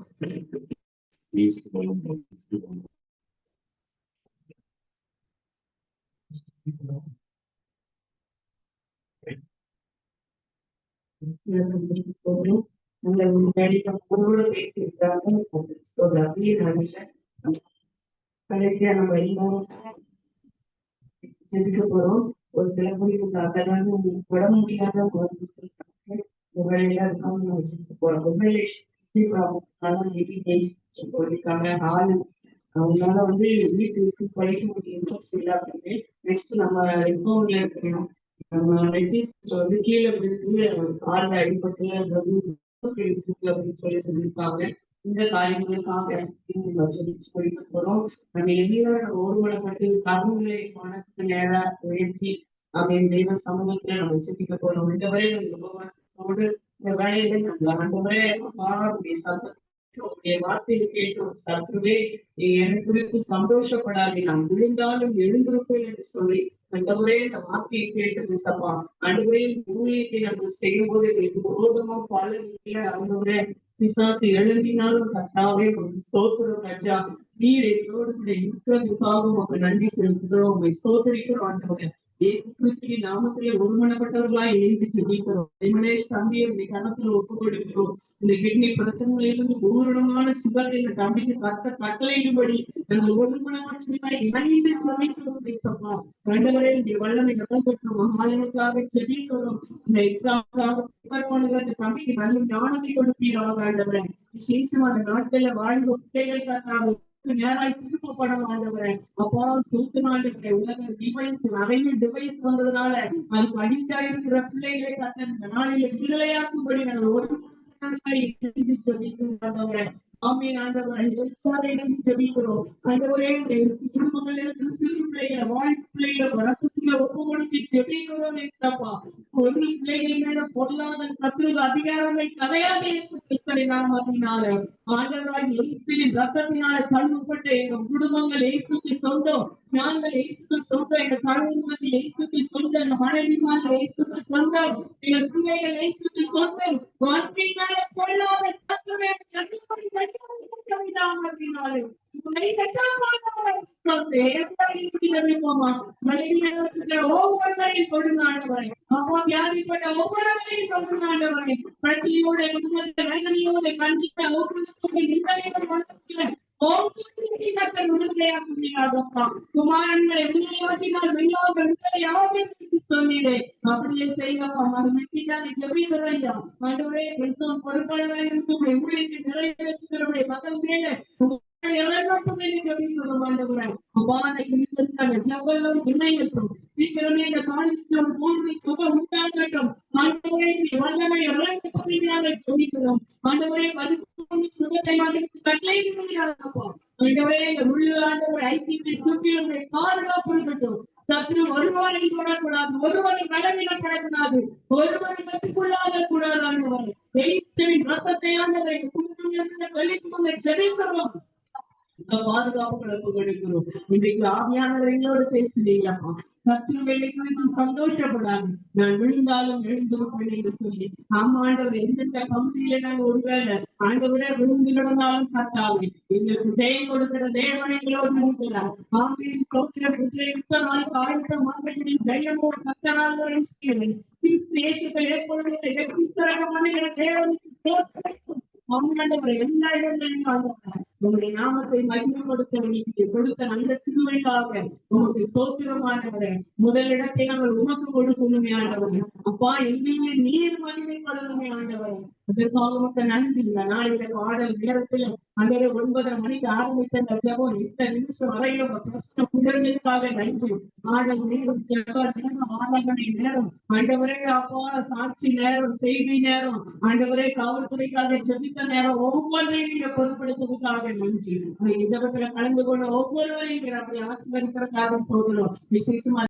கடைசியா நம்ம எல்லாரும் ஜெபிக்க போறோம். ஒரு சில குறிப்பிட்ட அதெல்லாம் உடம்பு முடியாத வச்சுட்டு போறோம். அவங்களால வந்து வீட்டுக்கு படிக்க முடியும் இன்ட்ரெஸ்ட் இல்லை அப்படின்னு நெக்ஸ்ட் நம்ம ரிஃபார்ம்ல இருக்கணும். நம்ம வந்து கீழே விழுந்து காலில் அடிபட்டு அப்படின்னு சொல்லியிருக்காங்க. இந்த காரியங்களுக்காக படிக்க போறோம். நம்ம எதிர ஒருவனப்பட்டு கருங்களை மனசுக்கு நேரா உயர்த்தி அப்படின்னு தெய்வ சமூகத்துல நம்ம வச்சுக்க போறோம். இந்த வரை உபவாசத்தோடு இந்த வேலையில நம்ம அந்த முறை மாறக்கூடிய சத்தத்துடைய வார்த்தையை கேட்டோம். சத்துருவே என்னை குறித்து சந்தோஷப்படாது, நான் விழுந்தாலும் எழுந்திருப்பேன் என்று சொல்லி அந்த முறை இந்த வார்த்தையை கேட்டு சப்பா அன்றுவரையும் ஊழியத்தை நம்ம செய்யும் போது விரோதமா பல அந்த முறை பிசாசு எழுந்தினாலும் கர்த்தாவே ஸ்தோத்திரம் ராஜா. நீர் எங்களோடு கூட இருக்கிறதுக்காக உங்களுக்கு நன்றி செலுத்துகிறோம், உங்களை ஸ்தோத்திரிக்கிறோம் ஆண்டவரே. இயேசு கிறிஸ்துவின் நாமத்திலே ஒருமனப்பட்டவர்களாய் எழுந்து ஜெபிக்கிறோம். விமலேஷ் தம்பியை இந்த கணத்துல ஒப்பு கொடுக்கிறோம். இந்த கிட்னி பிரச்சனையிலிருந்து பூரணமான சுகத்தை இந்த தம்பிக்கு கட்டளையிடும்படி நாங்கள் ஒருமனப்பட்டவர்களாய் இணைந்து ஜெபிக்கிறோம். ஆண்டவரே இந்த வல்லமை நடந்துக்கிறோம். மகாலனுக்காக ஜெபிக்கிறோம். இந்த எக்ஸாமுக்காக இந்த தம்பிக்கு நல்ல ஞானத்தை கொடுப்பீராக ஆண்டவரே. விசேஷமான நாட்கள்ல வாழ்வு பிள்ளைகளுக்காக நேராய் திருப்பப்படம் ஆண்டவரே. அப்பா சூத்து நாள் உலக டிவைஸ் நிறைய டிவைஸ் வந்ததுனால அதுக்கு அடிக்டா இருக்கிற பிள்ளைகளை கட்ட இந்த நாளில விடுதலையாக்கும்படி நாங்கள் ஒரு சொல்லிக்கிறோம். ஆமீன் ஆண்டவரை இணைந்து ஜெபிக்கிறோம். ஆண்டவரே குடும்பங்கள் இருக்கிற சிறு பிள்ளைகளை வாழ்க்கை பிள்ளைகளை வழக்கத்துல ஒப்பு கொடுத்து ஜெபிக்கிறோம். ஒரு பிள்ளைகள் மேல பொருளாதார சத்துருக்கு அதிகாரங்களை கிடையாது. நாமத்தினால ஆண்டவராய் இயேசுவின் ரத்தத்தினால கழுவப்பட்ட எங்க குடும்பங்கள் இயேசுக்கு சொந்தம். நாங்கள் இயேசுக்கு சொந்தம். எங்க கழுவுமாதி இயேசுக்கு சொந்தம். எங்க மனைவிமார் இயேசுக்கு சொந்தம். எங்க பிள்ளைகள் இயேசுக்கு சொந்தம். வாழ்க்கையினால பொருளாதார ஒவ்வொருவரையும் கொடுங்காண்டவரை அப்பா வியாதிப்பட்ட ஒவ்வொருவரையும் கொடுங்காண்டவரை பிரச்சனையோட குடும்பத்தை வேதனையோட கண்டித்த குமாரன்களை விடுதலையாக்கினால் வெள்ளாக விடுதலையாக சொன்னீரே. அப்படியே செய்யப்பா மெட்டிக்கான ஜெபிக்கிறோம். ஆண்டவரே கிறிஸ்தவம் பொறுப்பாளராக இருக்கும் ஊழியத்தை நிறைவேற்றுகிறவருடைய மகன் மேல சீக்கிரமே இந்த காலத்தில் பூர்வி சுகம் உண்டாகட்டும். ஆண்டவரே வல்லமை சொல்லிக்கிறோம். ஆண்டவரே சுகத்தை கட்டளைப்பா. ஆண்டவரே முழு ஆண்டவர் ஐக்கியத்தை சுற்றி பாதுகாப்பு இருக்கட்டும். சத்ரு ஒருவரை தொடக்கூடாது, ஒருவரை பலவீனப்படக்கூடாது, ஒருவரை கற்றுக்கொள்ளாத கூடாது. ஆண்டவர் ரத்தத்தை ஆண்டவரை குடும்பங்களை ஜெபிக்கிறோம். பாதுகாப்புகளை கொடுக்கிறோம். இன்றைக்கு ஆவியானவர்களோடு பேசுனீங்கப்பா. சத்துருவேலை குறித்து சந்தோஷப்படாது, நான் விழுந்தாலும் எழுந்திருப்பேன் என்று சொல்லி ஆண்டவர் எந்தெந்த பகுதியில நாங்கள் ஒருவேளை ஆண்டவரை விழுந்து கிடந்தாலும் கட்டாது எங்களுக்கு ஜெயம் கொடுக்கிற தேவனைகளோடு இருக்கிறார். ஆம்பியின் சோத்திர புத்திர நாளுக்கு ஆயுத மாற்றங்களின் ஜெயமோடு கத்தராக ஏற்படுவதை தேவனுக்கு ஆண்டவரை எல்லா இடங்களிலும் உங்களுடைய நாமத்தை மகிமைப்படுத்த வேண்டிய கொடுத்த நல்ல திருவைக்காக உங்களுக்கு சோத்திரமானவரை முதலிடத்தை நாங்கள் உமக்கு கொடுக்கணுமே ஆண்டவரை. அப்பா எங்கேயுமே நீர் மகிமைப்படணுமே ஆண்டவரை. அதற்காக மக்கள் நன்றி. இந்த நாளில பாடல் நேரத்துல அந்த 9:30 மணிக்கு ஆரம்பித்த அந்த ஜபம் 8 நிமிஷம் வரையில குழந்தைக்காக நன்றி. ஆடல் நேரம் ஜப நேரம் ஆராதனை நேரம் ஆண்டவரே அப்பா சாட்சி நேரம் செய்தி நேரம் ஆண்டவரே காவல்துறைக்காக ஜபித்த நேரம் ஒவ்வொன்றையும் நீங்க பொருட்படுத்துவதற்காக நன்றி. ஜபத்துல கலந்து கொண்ட ஒவ்வொருவரையும் ஆசீர்வதிப்பதற்காக போகிறோம். விசேஷமா